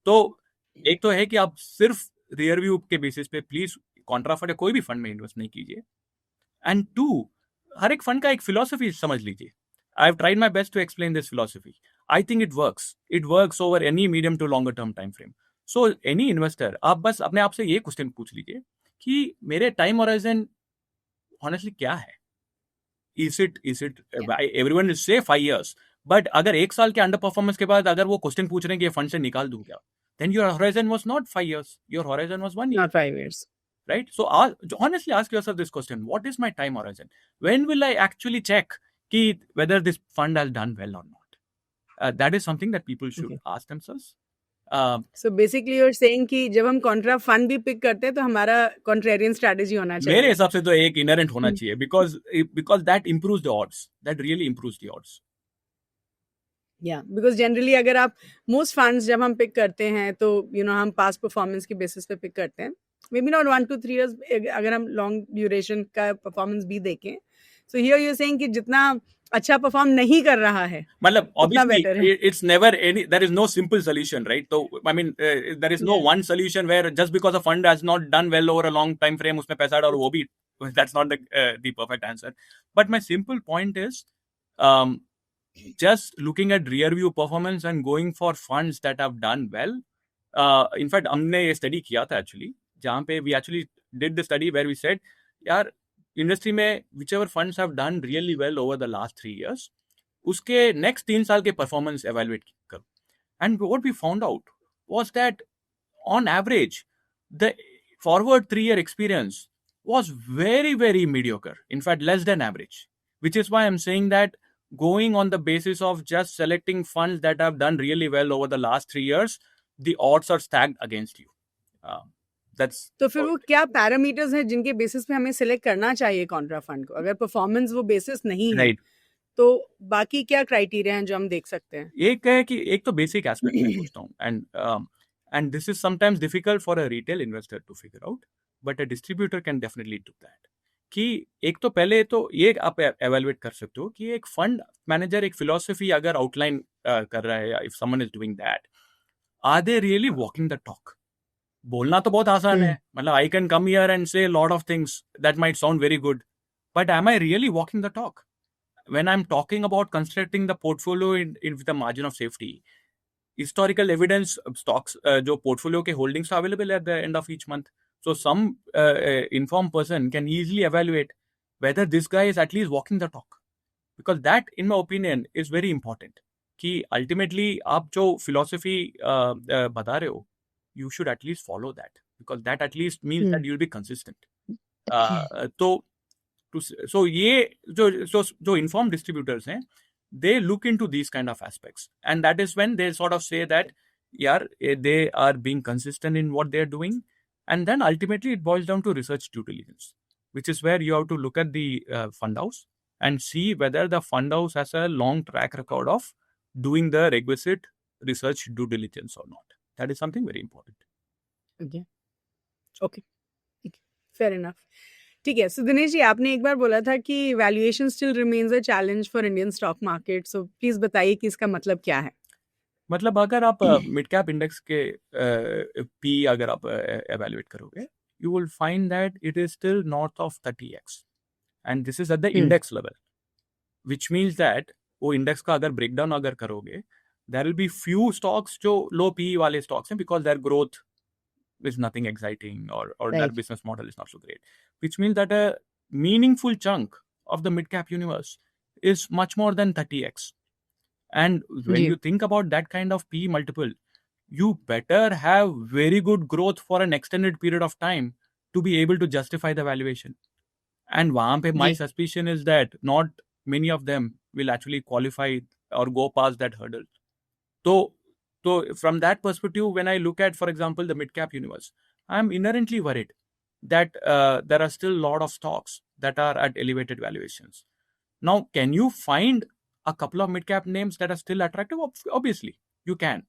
तो एक तो है कि आप सिर्फ rear view के basis पे please Contra fund या कोई भी फंड में इन्वेस्ट नहीं कीजिए. एंड 2, हर एक फंड का एक फिलॉसफी समझ लीजिए. I have tried my best to explain this philosophy. I think it works over any medium to longer term time frame. So any investor, आप बस अपने आप से ये क्वेश्चन पूछ लीजिए कि मेरे टाइम होराइजन ऑनेस्टली क्या है. Is it everyone will say 5 years, but अगर 1 साल के अंडर परफॉर्मेंस के बाद अगर वो क्वेश्चन पूछ रहे हैं कि ये फंड से निकाल दूं क्या, then your horizon was not 5 years. Your horizon was 1 year. Not 5 years. Right? So honestly ask yourself this question. What is my time horizon? When will I actually check whether this fund has done well or not? That is something that people should ask themselves. So basically you're saying कि जब हम contra fund भी pick करते हैं तो हमारा contrarian strategy होना चाहिए. मेरे हिसाब से तो एक इनहेरेंट होना चाहिए, because that improves the odds. That really improves the odds. Yeah, because generally अगर आप most funds जब हम pick करते हैं तो हम past performance के basis पे pick करते हैं. Maybe not 1 to 3 years अगर हम long duration का performance भी देखें. So here you're saying कि जितना अच्छा perform नहीं कर रहा है, मतलब उतना obviously better है. it's never there is no simple solution, right? So I mean there is no one solution where just because a fund has not done well over a long time frame उसमें पैसा डालो वो भी, that's not the perfect answer. But my simple point is just looking at rear view performance and going for funds that have done well. In fact हमने ये study किया था actually, जहाँ पे we actually did the study where we said यार industry में whichever funds have done really well over the last 3 years, उसके next 3 साल के performance evaluate करो. And what we found out was that on average, the forward 3-year experience was very, very mediocre. In fact, less than average. Which is why I'm saying that going on the basis of just selecting funds that have done really well over the last 3 years, the odds are stacked against you. तो फिर वो क्या parameters हैं जिनके basis पे हमें select करना चाहिए कॉन्ट्रा फंड को? अगर परफॉर्मेंस वो बेसिस नहीं है, तो बाकी क्या क्राइटेरिया हैं जो हम देख सकते हैं? एक है कि एक तो बेसिक एस्पेक्ट मैं पूछता हूँ, and this is sometimes difficult for a retail investor to figure out, but a distributor can definitely do that. कि एक तो पहले तो ये आप evaluate कर सकते हो कि एक फंड मैनेजर एक फिलॉसफी अगर आउटलाइन कर रहा है, if someone is doing that, are they really walking the talk? बोलना तो बहुत आसान है, मतलब I can come here and say a lot of things that might sound very good, but am I really walking the talk? When I'm talking about constructing the portfolio in with a margin of safety, historical evidence stocks जो portfolio के holdings are available at the end of each month. So some informed person can easily evaluate whether this guy is at least walking the talk. Because that, in my opinion, is very important. कि ultimately आप जो philosophy बता रहे हो, you should at least follow that. Because that at least means that you'll be consistent. So ये जो informed distributors हैं, they look into these kind of aspects, and that is when they sort of say that they are being consistent in what they are doing, and then ultimately it boils down to research due diligence, which is where you have to look at the fund house and see whether the fund house has a long track record of doing the requisite research due diligence or not. That is something very important. Okay. Fair enough. ठीक है. So Dinesh ji, आपने एक बार बोला था कि valuation still remains a challenge for Indian stock market. So please बताइए कि इसका मतलब क्या है? मतलब अगर आप मिड कैप इंडेक्स के पी अगर आप evaluate करोगे, you will find that it is still north of 30x, and this is at the index level, which means that वो इंडेक्स का अगर ब्रेकडाउन अगर करोगे, there will be few stocks जो low PE वाले stocks हैं, because their growth is nothing exciting, or their business model is not so great, which means that a meaningful chunk of the mid cap universe is much more than 30x. And when you think about that kind of PE multiple, you better have very good growth for an extended period of time to be able to justify the valuation. And वहाँ पे my suspicion is that not many of them will actually qualify or go past that hurdle. So from that perspective, when I look at, for example, the mid-cap universe, I'm inherently worried that there are still a lot of stocks that are at elevated valuations. Now, can you find a couple of mid-cap names that are still attractive? Obviously, you can.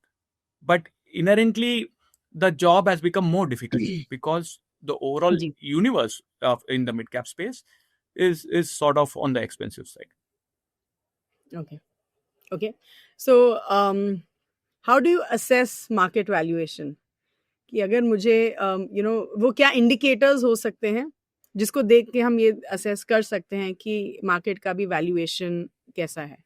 But inherently, the job has become more difficult because the overall universe in the mid-cap space is sort of on the expensive side. Okay. So, how do you assess market valuation? कि अगर मुझे वो क्या indicators हो सकते हैं जिसको देख के हम ये assess कर सकते हैं कि market का भी valuation कैसा है?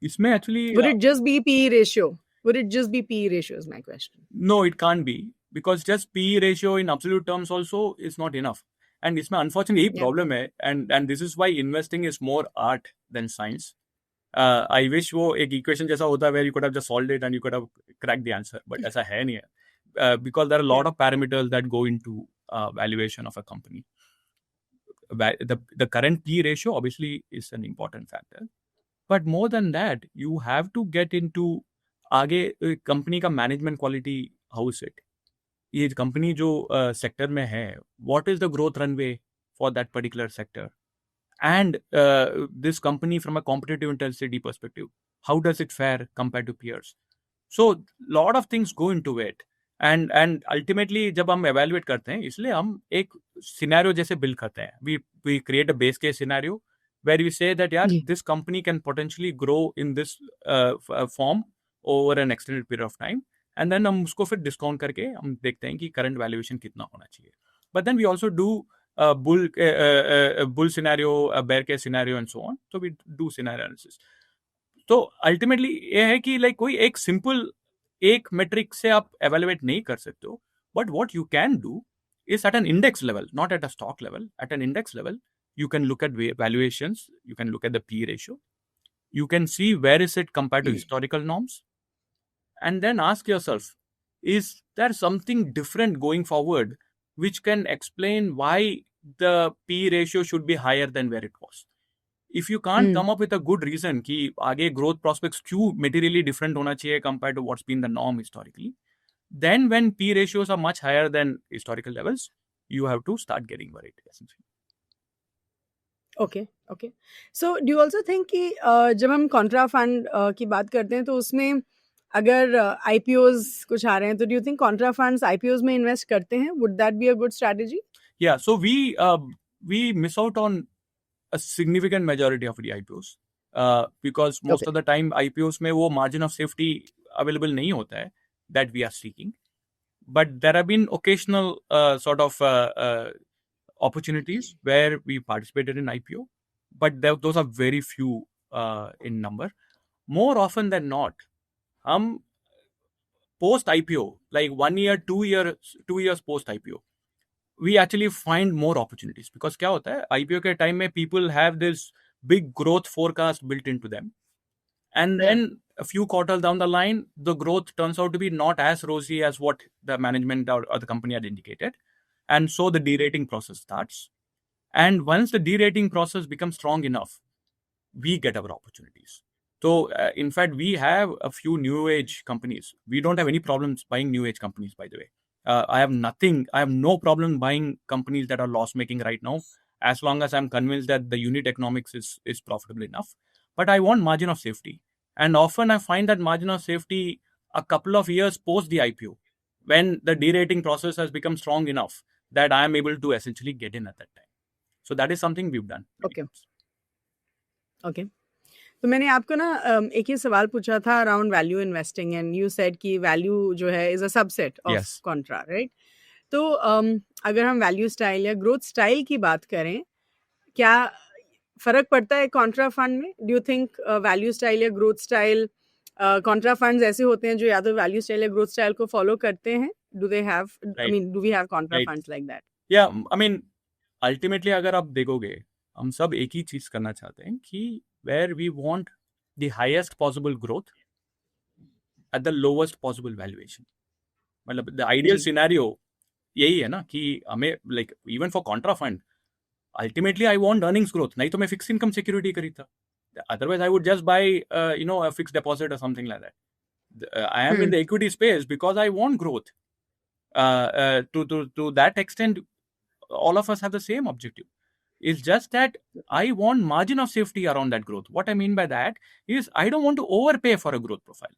इसमें actually would it just be PE ratio? Would it just be PE ratio is my question. No, it can't be, because just PE ratio in absolute terms also is not enough. And इसमें unfortunately यही problem है, and this is why investing is more art than science. I wish वो एक equation जैसा होता where you could have just solved it and you could have cracked the answer, but ऐसा है नहीं है, because there are a lot of parameters that go into valuation of a company. The current PE ratio obviously is an important factor, but more than that, you have to get into आगे company का management quality, how is it, ये company जो sector में है, what is the growth runway for that particular sector, and this company from a competitive intensity perspective, how does it fare compared to peers? So lot of things go into it, and ultimately जब हम evaluate करते हैं, इसलिए हम एक scenario जैसे build करते हैं. We create a base case scenario where we say that यार जी this company can potentially grow in this form over an extended period of time, and then हम उसको फिर discount करके हम देखते हैं कि current valuation कितना होना चाहिए. But then we also do bull scenario, a bear case scenario, and so on. So we do scenario analysis. तो अल्टीमेटली ये है कि लाइक कोई एक सिंपल एक मेट्रिक से आप एवेलुएट नहीं कर सकते हो, but what you can do is at an index level, not at a stock level. At an index level, you can look at valuations, you can look at the P ratio, you can see where is it compared to historical norms, and then ask yourself, is there something different going forward which can explain why the P ratio should be higher than where it was? If you can't come up with a good reason कि आगे growth prospects क्यों materially different होना चाहिए compared to what's been the norm historically, then when P ratios are much higher than historical levels, you have to start getting worried essentially. Okay okay so do you also think कि जब हम Contra fund की बात करते हैं तो उसमें अगर आईपीओज कुछ आ रहे हैं तो do you think Contra funds IPOs में इन्वेस्ट करते हैं? Would that be a good strategy? Yeah, so we miss out on a significant majority of the IPOs because most okay of the time IPOs में वो margin of safety available नहीं होता है that we are seeking. But there have been occasional sort of opportunities where we participated in IPO, but those are very few in number. More often than not, हम post IPO, like 1 year, 2 years post IPO, we actually find more opportunities because क्या होता है IPO के time में people have this big growth forecast built into them, and then a few quarters down the line the growth turns out to be not as rosy as what the management or the company had indicated, and so the derating process starts, and once the derating process becomes strong enough, we get our opportunities. So in fact we have a few new age companies. We don't have any problems buying new age companies, by the way. I have no problem buying companies that are loss making right now, as long as I'm convinced that the unit economics is profitable enough. But I want margin of safety, and often I find that margin of safety a couple of years post the IPO, when the derating process has become strong enough that I am able to essentially get in at that time. So that is something we've done. Okay okay तो मैंने आपको ना एक ही सवाल पूछा था around value investing and you said कि value जो है is a subset of Yes. Contra, right? तो अगर हम वैल्यू स्टाइल या ग्रोथ स्टाइल की बात करें, क्या फर्क पड़ता है कॉन्ट्रा फंड में? Do you think value style या ग्रोथ स्टाइल, कॉन्ट्रा फंड्स ऐसे होते हैं जो या तो वैल्यू स्टाइल या ग्रोथ स्टाइल को फॉलो करते हैं? Do they have, I Right. Mean do we have contra Right. Funds like that? Yeah, I mean, ultimately अगर आप देखोगे, हम सब एक ही चीज करना चाहते हैं कि where we want the highest possible growth at the lowest possible valuation. मतलब the ideal जी scenario यही है ना कि हमें like even for contra fund, ultimately I want earnings growth. नहीं तो मैं fixed income security खरीदता. Otherwise I would just buy a fixed deposit or something like that. I am in the equity space because I want growth. To that extent, all of us have the same objective. It's just that I want margin of safety around that growth. What I mean by that is I don't want to overpay for a growth profile.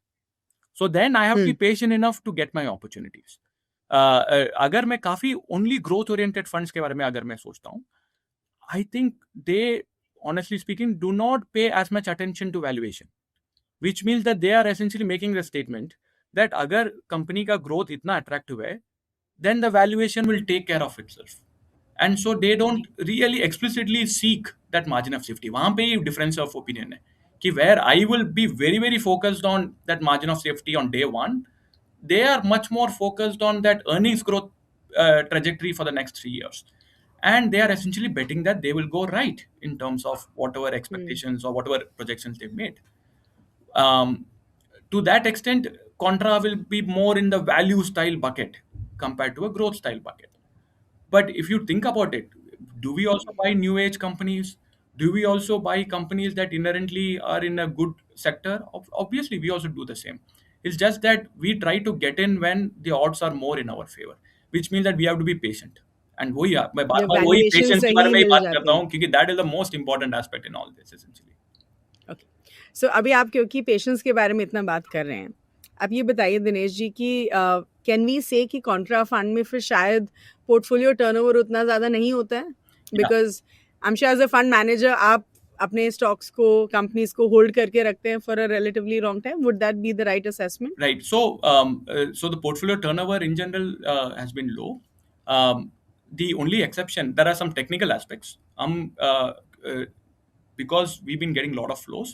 So then I have to be patient enough to get my opportunities. अगर मैं काफी only growth oriented funds के बारे में अगर मैं सोचता हूँ, I think they, honestly speaking, do not pay as much attention to valuation, which means that they are essentially making the statement that अगर company का growth इतना attractive है, then the valuation will take care of itself. And so they don't really explicitly seek that margin of safety. वहाँ पे ही difference of opinion है कि where I will be very very focused on that margin of safety on day one, they are much more focused on that earnings growth trajectory for the next 3 years, and they are essentially betting that they will go right in terms of whatever expectations or whatever projections they've made. To that extent, contra will be more in the value style bucket compared to a growth style bucket. But if you think about it, do we also buy new age companies? Do we also buy companies that inherently are in a good sector? Obviously, we also do the same. It's just that we try to get in when the odds are more in our favor, which means that we have to be patient. And मैं बार जब बार वही valuation patience के बारे सही में ही मिल बात जाते करता हैं. हूँ, क्योंकि that is the most important aspect in all this essentially. Okay. So अभी आप क्योंकि पेशेंस के बारे में इतना बात कर रहे हैं, आप ये बताइए दिनेश जी कि कैन वी से कि कॉन्ट्रा फंड में फिर शायद पोर्टफोलियो टर्नओवर उतना ज़्यादा नहीं होता है, because I am sure as a fund manager आप अपने स्टॉक्स को, कंपनीज को होल्ड करके रखते हैं for a relatively long time. Would that be the right assessment? Right. So the portfolio turnover in general has been low. The only exception, there are some technical aspects. Uh, because we've been getting a lot of flows,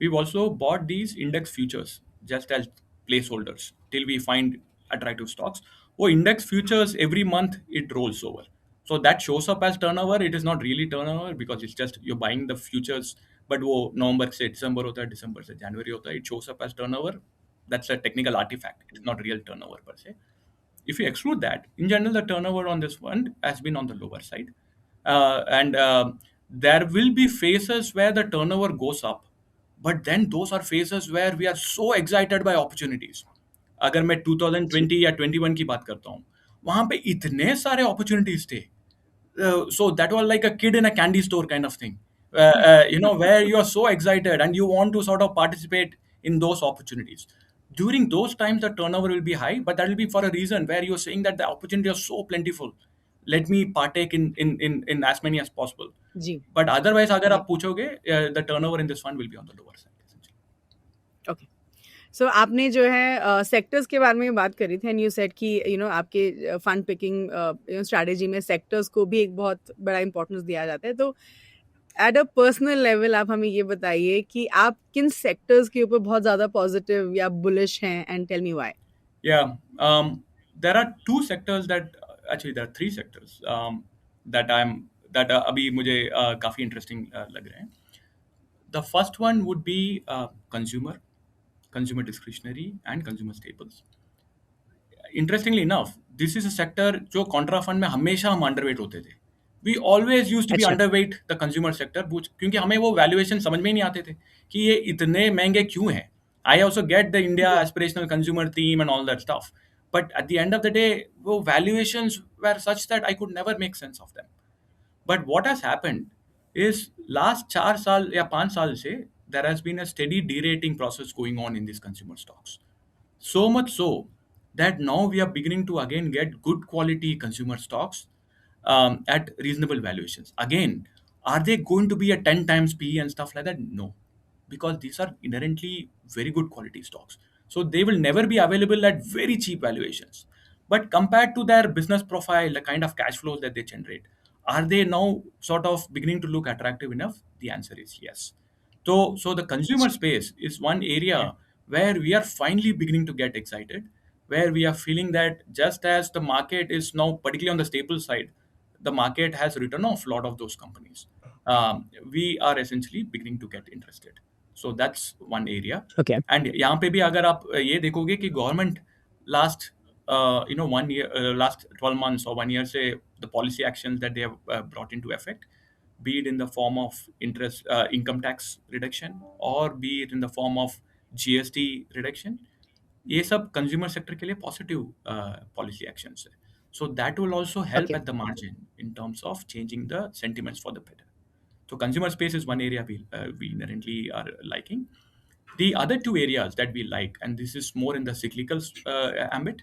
we've also bought these index futures just as placeholders till we find attractive stocks. Oh, index futures every month it rolls over. So that shows up as turnover. It is not really turnover because it's just you're buying the futures. But वो नवंबर से दिसंबर होता है, दिसंबर से जनवरी होता है. It shows up as turnover. That's a technical artifact. It's not real turnover per se. If you exclude that, in general, the turnover on this fund has been on the lower side. And there will be phases where the turnover goes up, but then those are phases where we are so excited by opportunities. अगर मैं 2020 या 21 की बात करता हूँ, वहाँ पे इतने सारे opportunities थे. So that was like a kid in a candy store kind of thing. Where you are so excited and you want to sort of participate in those opportunities. During those times, the turnover will be high, but that will be for a reason where you're saying that the opportunity is so plentiful. Let me partake in as many as possible. Ji. But otherwise, अगर जी. आप पूछोगे, the turnover in this fund will be on the lower side. essentially. Okay. So आपने जो है sectors के बारे में बात करी थी, एंड यू सेड कि आपके फंड पिकिंग स्ट्रैटेजी में सेक्टर्स को भी एक बहुत बड़ा इंपॉर्टेंस दिया जाता है. तो एट अ पर्सनल लेवल आप हमें ये बताइए कि आप किन सेक्टर्स के ऊपर बहुत ज़्यादा पॉजिटिव या बुलिश हैं, and tell me why. Yeah, there are two sectors that actually there are three sectors that अभी मुझे काफी interesting लग रहे हैं. The first one would be consumer discretionary and consumer staples. Interestingly enough, this is a sector जो contra fund में हमेशा हम underweight होते थे. We always used to be अच्छा. underweight the consumer sector क्योंकि हमें वो valuation समझ में ही नहीं आते थे कि ये इतने महंगे क्यों हैं. I also get the India aspirational consumer theme and all that stuff. But at the end of the day, वो valuations were such that I could never make sense of them. But what has happened is last 4 साल या 5 साल से there has been a steady derating process going on in these consumer stocks. So much so that now we are beginning to again get good quality consumer stocks at reasonable valuations. Again, are they going to be a 10 times PE and stuff like that? No, because these are inherently very good quality stocks. So they will never be available at very cheap valuations. But compared to their business profile, the kind of cash flows that they generate, are they now sort of beginning to look attractive enough? The answer is yes. So the consumer space is one area where we are finally beginning to get excited, where we are feeling that just as the market is now, particularly on the staple side, the market has written off a lot of those companies. We are essentially beginning to get interested. So that's one area. Okay. And यहाँ पे भी अगर आप ये देखोगे कि government last 1 year, last 12 months or 1 year से the policy actions that they have brought into effect, be it in the form of income tax reduction or be it in the form of GST reduction, ये सब consumer sector के लिए positive policy actions है. So that will also help Okay. at the margin in terms of changing the sentiments for the better. So consumer space is one area we inherently are liking. The other two areas that we like, and this is more in the cyclical ambit,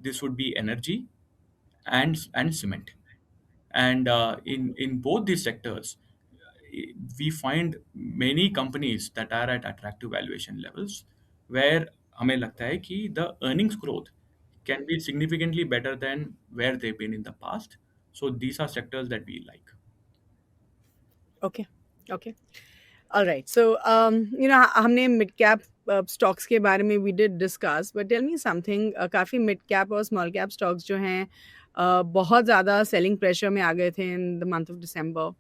this would be energy and cement. And in both these sectors, we find many companies that are at attractive valuation levels where हमें लगता है कि the earnings growth can be significantly better than where they've been in the past. So these are sectors that we like. Okay. Okay. Alright. So हमने mid cap stocks के बारे में we did discuss, but tell me something. काफ़ी mid cap और small cap stocks जो हैं बहुत ज़्यादा सेलिंग प्रेशर में आ गए थे in the month of December,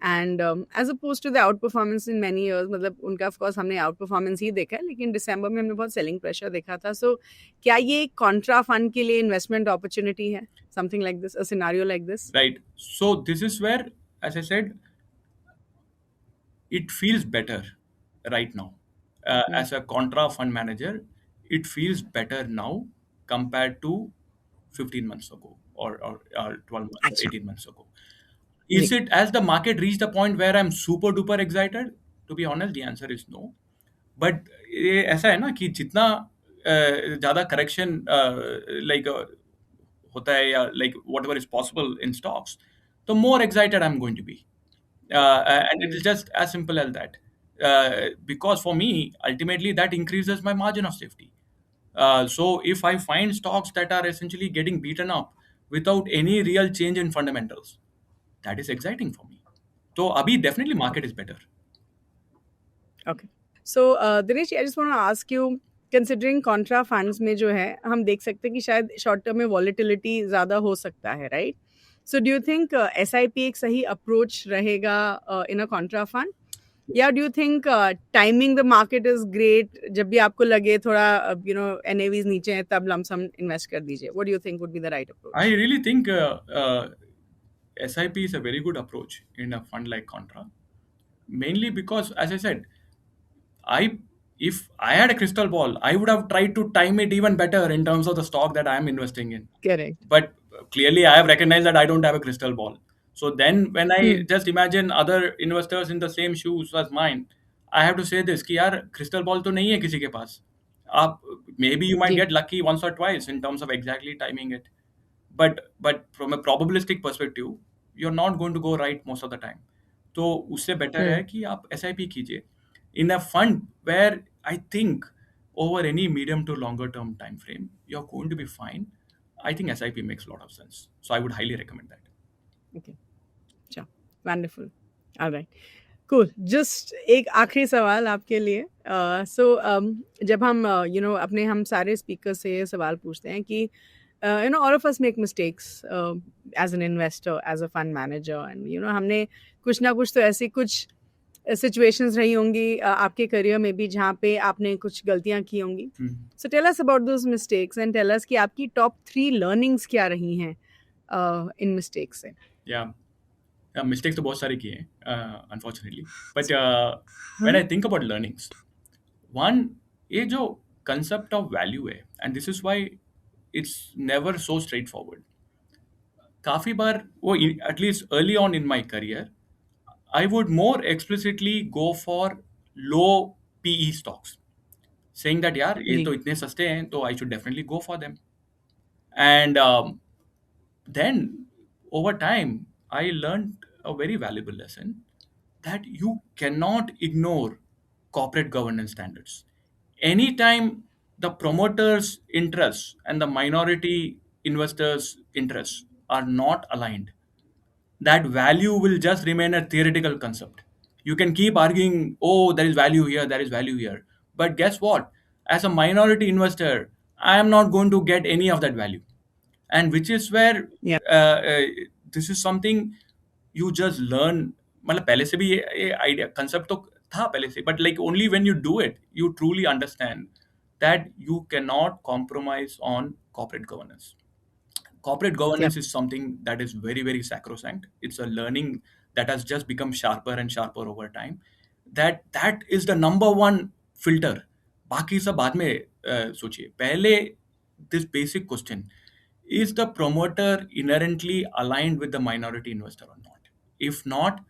and as opposed to the out performance in many years. मतलब उनका ऑफकोर्स हमने आउट परफॉर्मेंस ही देखा है, लेकिन दिसंबर में हमने बहुत सेलिंग प्रेशर देखा था. सो क्या ये कॉन्ट्रा फंड के लिए इन्वेस्टमेंट अपॉर्चुनिटी है, something like this, a scenario like this? Right. So this is where, as I said, it feels better right now as a contra fund manager. it feels better now compared to 15 months ago, or 12 months or अच्छा 18 months ago. जी Is it as the market reached a point where I'm super duper excited? To be honest, the answer is no. But ये ऐसा है ना कि जितना ज़्यादा correction like होता है, या like what ever is possible in stocks, the more excited I'm going to be. And it is hmm just as simple as that. Because for me, ultimately, that increases my margin of safety. So if I find stocks that are essentially getting beaten up without any real change in fundamentals, that is exciting for me. So abhi definitely market is better. Okay so Dinesh I just want to ask you considering contra funds में जो है हम देख सकते हैं कि शायद short term में वॉलेटिलिटी ज़्यादा हो सकता है right so do you think SIP एक सही अप्रोच रहेगा इन अ कॉन्ट्रा फंड या do you think timing the market is great जब भी आपको लगे थोड़ा यू नो एनएवीज नीचे हैं तब लमसम इन्वेस्ट कर दीजिए what do you think would be the right I approach really think SIP is a very good approach in a fund like Contra, mainly because, as I said, I if I had a crystal ball, I would have tried to time it even better in terms of the stock that I am investing in. Correct But clearly, I have recognized that I don't have a crystal ball. So then, when I hmm just imagine other investors in the same shoes as mine, I have to say this कि यार crystal ball तो नहीं है किसी के पास. आप maybe you might ji get lucky once or twice in terms of exactly timing it, but from a probabilistic perspective, you're not going to go right most of the time. तो उससे better है हम्म कि आप S I P कीजिए in a fund where I think over any medium to longer term time frame, you're going to be fine. I think SIP makes a lot of sense. So I would highly recommend that. Okay अच्छा wonderful alright cool just एक आखिरी सवाल आपके लिए सो जब हम you know अपने हम सारे स्पीकर से ये सवाल पूछते हैं कि you know all of us make mistakes as an investor as a fund manager and you know हमने कुछ ना कुछ तो ऐसी कुछ सिचुएशंस रही होंगी आपके करियर में भी जहाँ पे आपने कुछ गलतियाँ की होंगी Hmm. So tell us about those mistakes and tell us कि आपकी टॉप 3 लर्निंग्स क्या रही हैं इन मिस्टेक्स से Yeah. Mistakes तो बहुत सारे किए हैं, unfortunately. But हाँ when I think about learnings, one, ये जो concept of value है, and this is why it's never so straightforward. काफ़ी बार वो at least early on in my career, I would more explicitly go for low PE stocks, saying that यार ये जी तो इतने सस्ते हैं तो I should definitely go for them. And then over time, I learned a very valuable lesson that you cannot ignore corporate governance standards. Anytime the promoter's interests and the minority investors' interests are not aligned, that value will just remain a theoretical concept. You can keep arguing, oh, there is value here, there is value here. But guess what? As a minority investor, I am not going to get any of that value. And which is where या this is something you just learn. मतलब पहले से भी ये idea concept तो था पहले से, but like only when you do it you truly understand that you can not compromise on corporate governance. Corporate या governance is something that is very, very sacrosanct. It's a learning that has just become sharper and sharper over time. That is the number one filter. बाकी सब बाद में सोचिए. पहले this basic question: is the promoter inherently aligned with the minority investor or not? If not,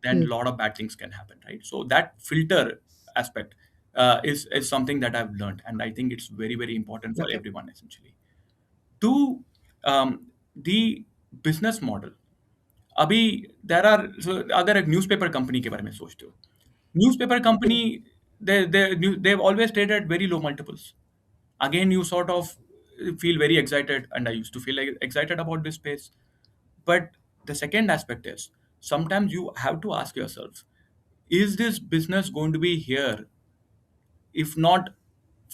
then a lot of bad things can happen, right? So that filter aspect is something that I've learned, and I think it's very, very important for okay everyone essentially. To the business model, अभी there are, so अगर एक newspaper company के बारे में सोचते हो, newspaper company, they've always traded at very low multiples. Again, you sort of feel very excited, and I used to feel like excited about this space. But the second aspect is sometimes you have to ask yourself, is this business going to be here, if not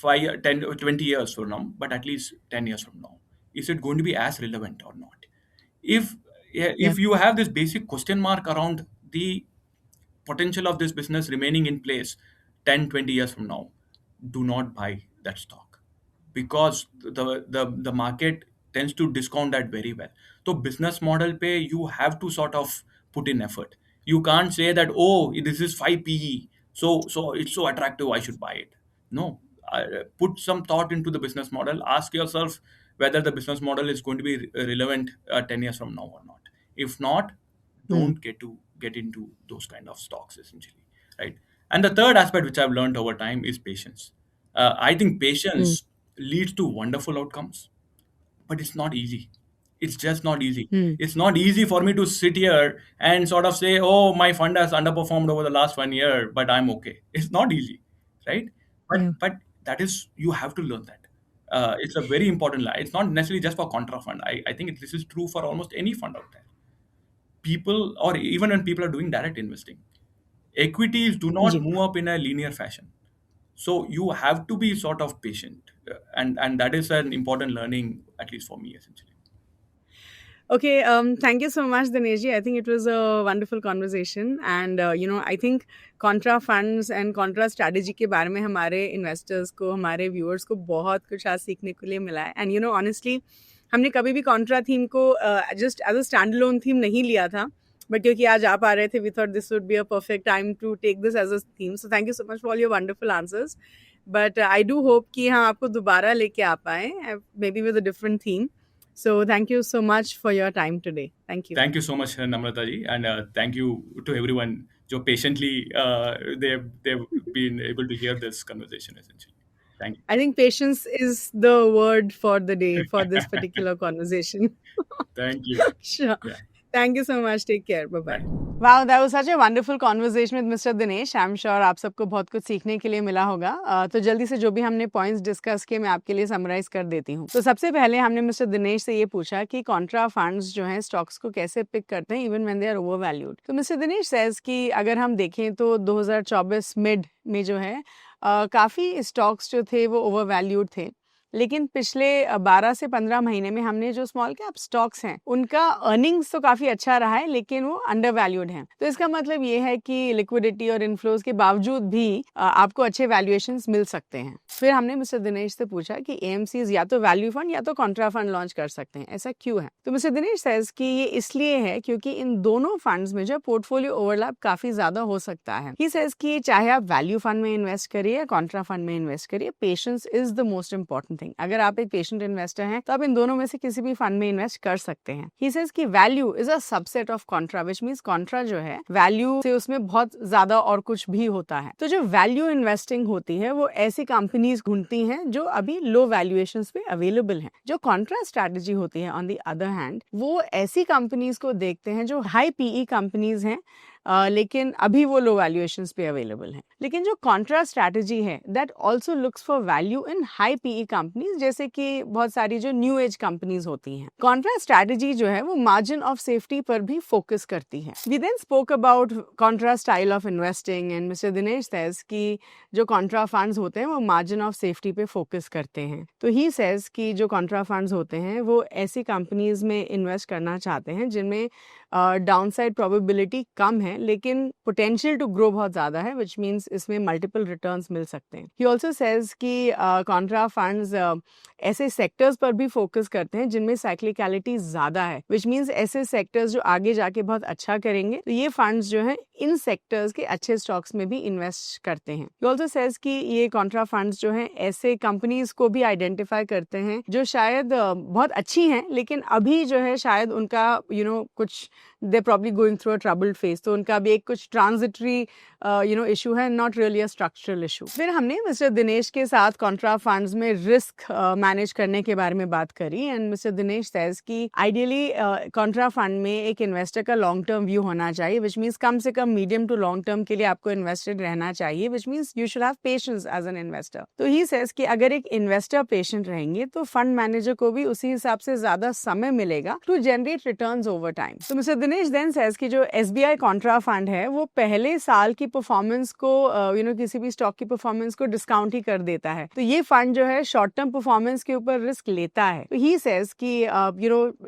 5, 10, or 20 years from now, but at least 10 years from now? Is it going to be as relevant or not? If yeah, या if you have this basic question mark around the potential of this business remaining in place 10, 20 years from now, do not buy that stock, because the market tends to discount that very well. So business model pay, you have to sort of put in effort. You can't say that, oh, this is 5 PE, so it's so attractive, I should buy it. No, put some thought into the business model. Ask yourself whether the business model is going to be relevant 10 years from now or not. If not, don't get into those kind of stocks, essentially, right? And the third aspect which I've learned over time is patience. I think patience leads to wonderful outcomes, but it's not easy. It's just not easy. It's not easy for me to sit here and sort of say, oh, my fund has underperformed over the last 1 year, but I'm okay. It's not easy, right? But that is, you have to learn that. It's a very important line. It's not necessarily just for contra fund. I think this is true for almost any fund out there. People, or even when people are doing direct investing, equities do not move up in a linear fashion. So you have to be sort of patient, and that is an important learning, at least for me, essentially. Okay, thank you so much, Dineshji. I think it was a wonderful conversation, and I think contra funds and contra strategy के बारे में हमारे investors को, हमारे viewers को बहुत कुछ आज सीखने के लिए मिला है. And honestly, हमने कभी भी contra theme को just as a standalone theme नहीं लिया था, but क्योंकि आज आप आ रहे थे, we thought this would be a perfect time to take this as a theme. So thank you so much for all your wonderful answers. But I do hope कि हम आपको दोबारा लेके आ पाएं, maybe with a different theme. So thank you so much for your time today. Thank you. Thank you so much, Namrata ji, and thank you to everyone who patiently they've been able to hear this conversation, essentially. Thank you. I think patience is the word for the day for this particular conversation. Thank you. Sure. Yeah. Thank you so much. Take care. Bye-bye. Wow, that was such a wonderful conversation with Mr. Dinesh. I'm sure आप सबको बहुत कुछ सीखने के लिए मिला होगा. तो जल्दी से जो भी हमने पॉइंट्स डिस्कस किए मैं आपके लिए समराइज कर देती हूँ. तो सबसे पहले हमने मिस्टर दिनेश से ये पूछा कि कॉन्ट्रा फंड्स जो हैं स्टॉक्स को कैसे पिक करते हैं even when they are over valued. तो मिस्टर दिनेश सेज कि अगर हम देखें तो 2024 मिड में जो है काफ़ी स्टॉक्स जो थे वो ओवर वैल्यूड थे, लेकिन पिछले 12 से 15 महीने में हमने जो स्मॉल कैप स्टॉक्स हैं उनका अर्निंग्स तो काफ़ी अच्छा रहा है, लेकिन वो अंडर वैल्यूड हैं. तो इसका मतलब ये है कि लिक्विडिटी और इनफ्लोज के बावजूद भी आपको अच्छे वैल्यूएशंस मिल सकते हैं. फिर हमने मिस्टर दिनेश से पूछा कि एएमसीज या तो वैल्यू फंड या तो कॉन्ट्रा फंड लॉन्च कर सकते हैं, ऐसा क्यों है. तो मिस्टर दिनेश सेज कि ये इसलिए है क्योंकि इन दोनों फंड्स में जो पोर्टफोलियो ओवरलैप काफ़ी ज़्यादा हो सकता है. ही सेज कि चाहे आप वैल्यू फंड में इन्वेस्ट करिए या कॉन्ट्रा फंड में इन्वेस्ट करिए, patience is the most important thing. अगर आप एक पेशेंट इन्वेस्टर हैं तो आप इन दोनों में से किसी भी फंड में इन्वेस्ट कर सकते हैं. ही सेज कि value is a subset of Contra, which means Contra जो है वैल्यू से उसमें बहुत ज्यादा और कुछ भी होता है. तो जो वैल्यू इन्वेस्टिंग होती है वो ऐसी कंपनीज ढूंढती हैं जो अभी लो वैल्यूएशंस पे अवेलेबल हैं. जो कॉन्ट्रा स्ट्रेटजी होती है ऑन द अदर हैंड वो ऐसी कंपनीज को देखते हैं जो हाई पीई कंपनीज हैं, लेकिन अभी वो लो वैल्यूएशंस पे अवेलेबल हैं. लेकिन जो कॉन्ट्रा स्ट्रैटेजी है that also looks for value in high PE companies, जैसे कि बहुत सारी जो न्यू एज कंपनीज होती हैं. कॉन्ट्रा स्ट्रैटेजी जो है वो मार्जिन ऑफ सेफ्टी पर भी फोकस करती है. We then spoke about contra style of investing and mister Dinesh says कि जो कॉन्ट्रा फंड्स होते हैं वो मार्जिन ऑफ सेफ्टी पे फोकस करते हैं. तो ही सेज कि जो कॉन्ट्रा फंड्स होते हैं वो ऐसी कंपनीज में इन्वेस्ट करना चाहते हैं जिनमें डाउनसाइड प्रोबेबिलिटी कम है लेकिन पोटेंशियल टू ग्रो बहुत ज़्यादा है, विच मीन्स इसमें मल्टीपल रिटर्न्स मिल सकते हैं. ही ऑल्सो सेज कि कॉन्ट्रा फंड्स ऐसे सेक्टर्स पर भी फोकस करते हैं जिनमें साइक्लिकलिटी ज़्यादा है, विच मीन्स ऐसे सेक्टर्स जो आगे जाके बहुत अच्छा करेंगे. तो ये फंड्स जो हैं इन सेक्टर्स के अच्छे स्टॉक्स में भी इन्वेस्ट करते हैं. ही ऑल्सो सेज कि ये कॉन्ट्रा फंड्स जो हैं ऐसे कंपनीज को भी आइडेंटिफाई करते हैं जो शायद बहुत अच्छी हैं लेकिन अभी जो है शायद उनका कुछ they're probably going through a troubled phase. तो उनका भी एक कुछ ट्रांजिटरी इशू है, not really a structural issue. फिर हमने मिस्टर दिनेश के साथ कॉन्ट्रा फंड्स में रिस्क मैनेज करने के बारे में बात करी. एंड मिस्टर दिनेश सेज कि आइडियली कॉन्ट्रा फंड में एक इन्वेस्टर का लॉन्ग टर्म व्यू होना चाहिए, विच मीन्स कम से कम मीडियम टू लॉन्ग टर्म के लिए आपको इन्वेस्टेड रहना चाहिए, which means you should have patience as an investor. तो ही सेज कि अगर एक इन्वेस्टर पेशेंट रहेंगे तो फंड मैनेजर को भी उसी हिसाब से ज्यादा समय मिलेगा to generate returns over time. तो मिस्टर दिनेश देन सेज कि जो एसबीआई कॉन्ट्रा फंड है वो पहले साल की परफॉर्मेंस को किसी भी स्टॉक की परफॉर्मेंस को डिस्काउंट ही कर देता है. तो ये फंड जो है शॉर्ट टर्म परफॉर्मेंस के ऊपर रिस्क लेता है. तो ही सेज कि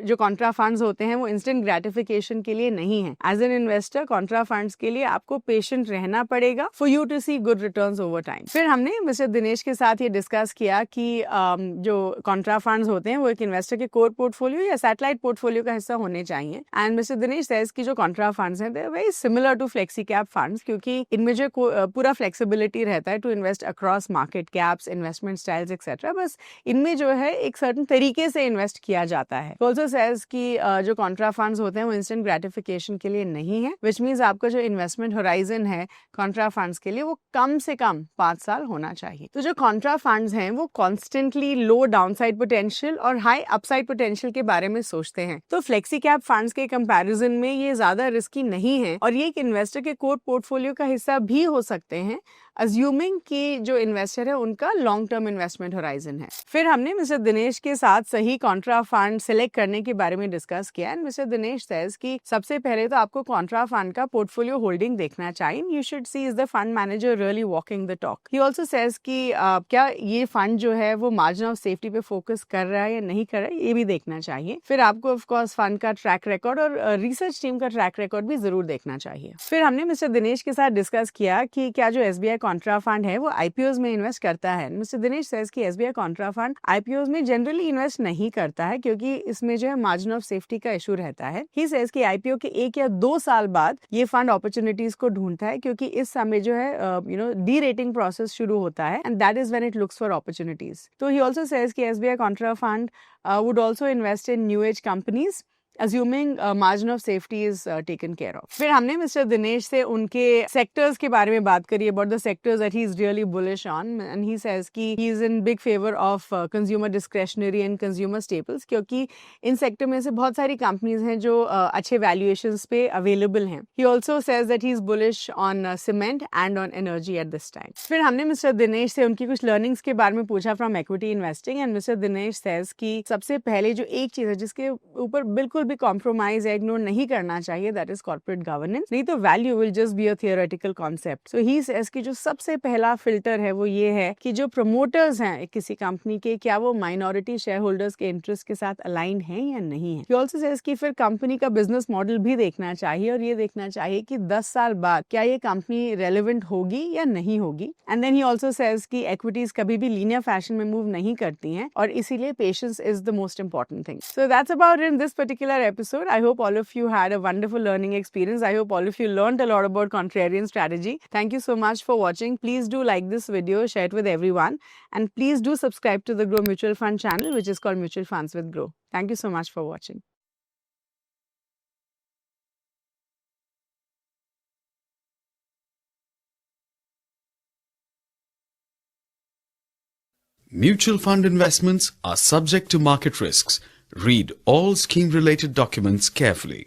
जो कॉन्ट्रा फंड्स होते हैं वो इंस्टेंट ग्रेटिफिकेशन के लिए नहीं है. As an investor contra fund funds के लिए आपको पेशेंट रहना पड़ेगा for you to see good returns over time. फिर हमने मिस्टर दिनेश के साथ ये डिस्कस किया कि जो कॉन्ट्रा फंड्स होते हैं वो एक इन्वेस्टर के कोर पोर्टफोलियो या सैटेलाइट पोर्टफोलियो का हिस्सा होने चाहिए। एंड मिस्टर दिनेश सेज कि जो कॉन्ट्रा फंड्स हैं they are very similar to flexi cap funds, क्योंकि इनमें जो पूरा फ्लेक्सिबिलिटी रहता है to invest across market caps, investment styles etcetera. बस इनमें जो है एक सर्टेन तरीके से इन्वेस्ट किया जाता है। ऑल्सो सेज कि जो कॉन्ट्रा फंड्स होते हैं वो इंस्टेंट ग्रेटिफिकेशन के लिए नहीं है, विच मीन्स आपका जो इन्वेस्टमेंट होराइजन है कॉन्ट्रा फंड्स के लिए वो कम से कम 5 साल होना चाहिए। तो जो कॉन्ट्रा फंड्स हैं वो कॉन्स्टेंटली लो डाउनसाइड पोटेंशियल और हाई अपसाइड पोटेंशियल के बारे में सोचते हैं। तो फ्लेक्सी कैप फंड्स के कंपैरिजन में ये ज्यादा रिस्की नहीं है और ये एक इन्वेस्टर के कोर पोर्टफोलियो का हिस्सा भी हो सकते हैं, अज्यूमिंग कि जो इन्वेस्टर है उनका लॉन्ग टर्म इन्वेस्टमेंट होराइजन है। फिर हमने मिस्टर दिनेश के साथ सही कॉन्ट्रा फंड सिलेक्ट करने के बारे में डिस्कस किया एंड मिस्टर दिनेश सेज कि सबसे पहले तो आपको कॉन्ट्रा फंड का पोर्टफोलियो होल्डिंग देखना चाहिए। You should see is the fund manager really walking the talk. He also says कि क्या ये फंड जो है वो मार्जिन ऑफ सेफ्टी पे फोकस कर रहा है या नहीं कर रहा है, ये भी देखना चाहिए। फिर आपको ऑफ कोर्स फंड का ट्रैक रिकॉर्ड और रिसर्च टीम का ट्रैक रिकॉर्ड भी जरूर देखना चाहिए। फिर हमने मिस्टर दिनेश के साथ डिस्कस किया कि क्या जो SBI कॉन्ट्रा फंड है वो आईपीओज में इन्वेस्ट करता है। मिस्टर दिनेश सेज कि SBI कॉन्ट्रा फंड आईपीओज में जनरली इन्वेस्ट नहीं करता है, क्योंकि इसमें जो है मार्जिन ऑफ सेफ्टी का इशू रहता है। ही सेज कि आईपीओ के 1 या 2 साल बाद ये फंड अपॉर्चुनिटीज को ढूंढता है, क्योंकि इस समय जो है डी रेटिंग प्रोसेस शुरू होता है and that is when it looks for opportunities. तो ही ऑल्सो सेज कि SBI Contra fund would also invest in new age companies assuming margin of safety is taken care of. फिर हमने mister Dinesh से उनके sectors के बारे में बात करी, about the sectors that he is really bullish on, and he says कि he is in big favor of consumer discretionary and consumer staples, क्योंकि इन सेक्टर में से बहुत सारी कंपनीज हैं जो अच्छे वैल्यूएशंस पे अवेलेबल हैं। He also says that he is bullish on cement and on energy at this time. फिर हमने मिस्टर दिनेश से उनकी कुछ लर्निंग्स के बारे में पूछा from equity investing and mister Dinesh says कि सबसे पहले जो एक चीज है जिसके ऊपर बिल्कुल भी कॉम्प्रोमाइज या इग्नोर नहीं करना चाहिए, दैट इज कॉर्पोरेट गवर्नेंस। नहीं तो value will just be a theoretical concept. So he says कि जो सबसे पहला फिल्टर है वो ये है कि जो प्रमोटर्स हैं किसी कंपनी के, क्या वो माइनॉरिटी शेयर होल्डर्स के इंटरेस्ट के साथ अलाइंड हैं या नहीं है। ही ऑल्सो सेज कि फिर कंपनी का बिजनेस मॉडल भी देखना चाहिए और ये देखना चाहिए कि 10 साल बाद क्या ये कंपनी रेलेवेंट होगी या नहीं होगी। And then he also says कि इक्विटीज कभी भी लीनियर फैशन में मूव नहीं करती हैं और इसीलिए patience is the most important thing. So that's about in this particular episode. I hope all of you had a wonderful learning experience. I hope all of you learned a lot about contrarian strategy. Thank you so much for watching. Please do like this video, share it with everyone, and please do subscribe to the Grow Mutual Fund channel, which is called Mutual Funds with Grow. Thank you so much for watching. Mutual fund investments are subject to market risks. Read all scheme-related documents carefully.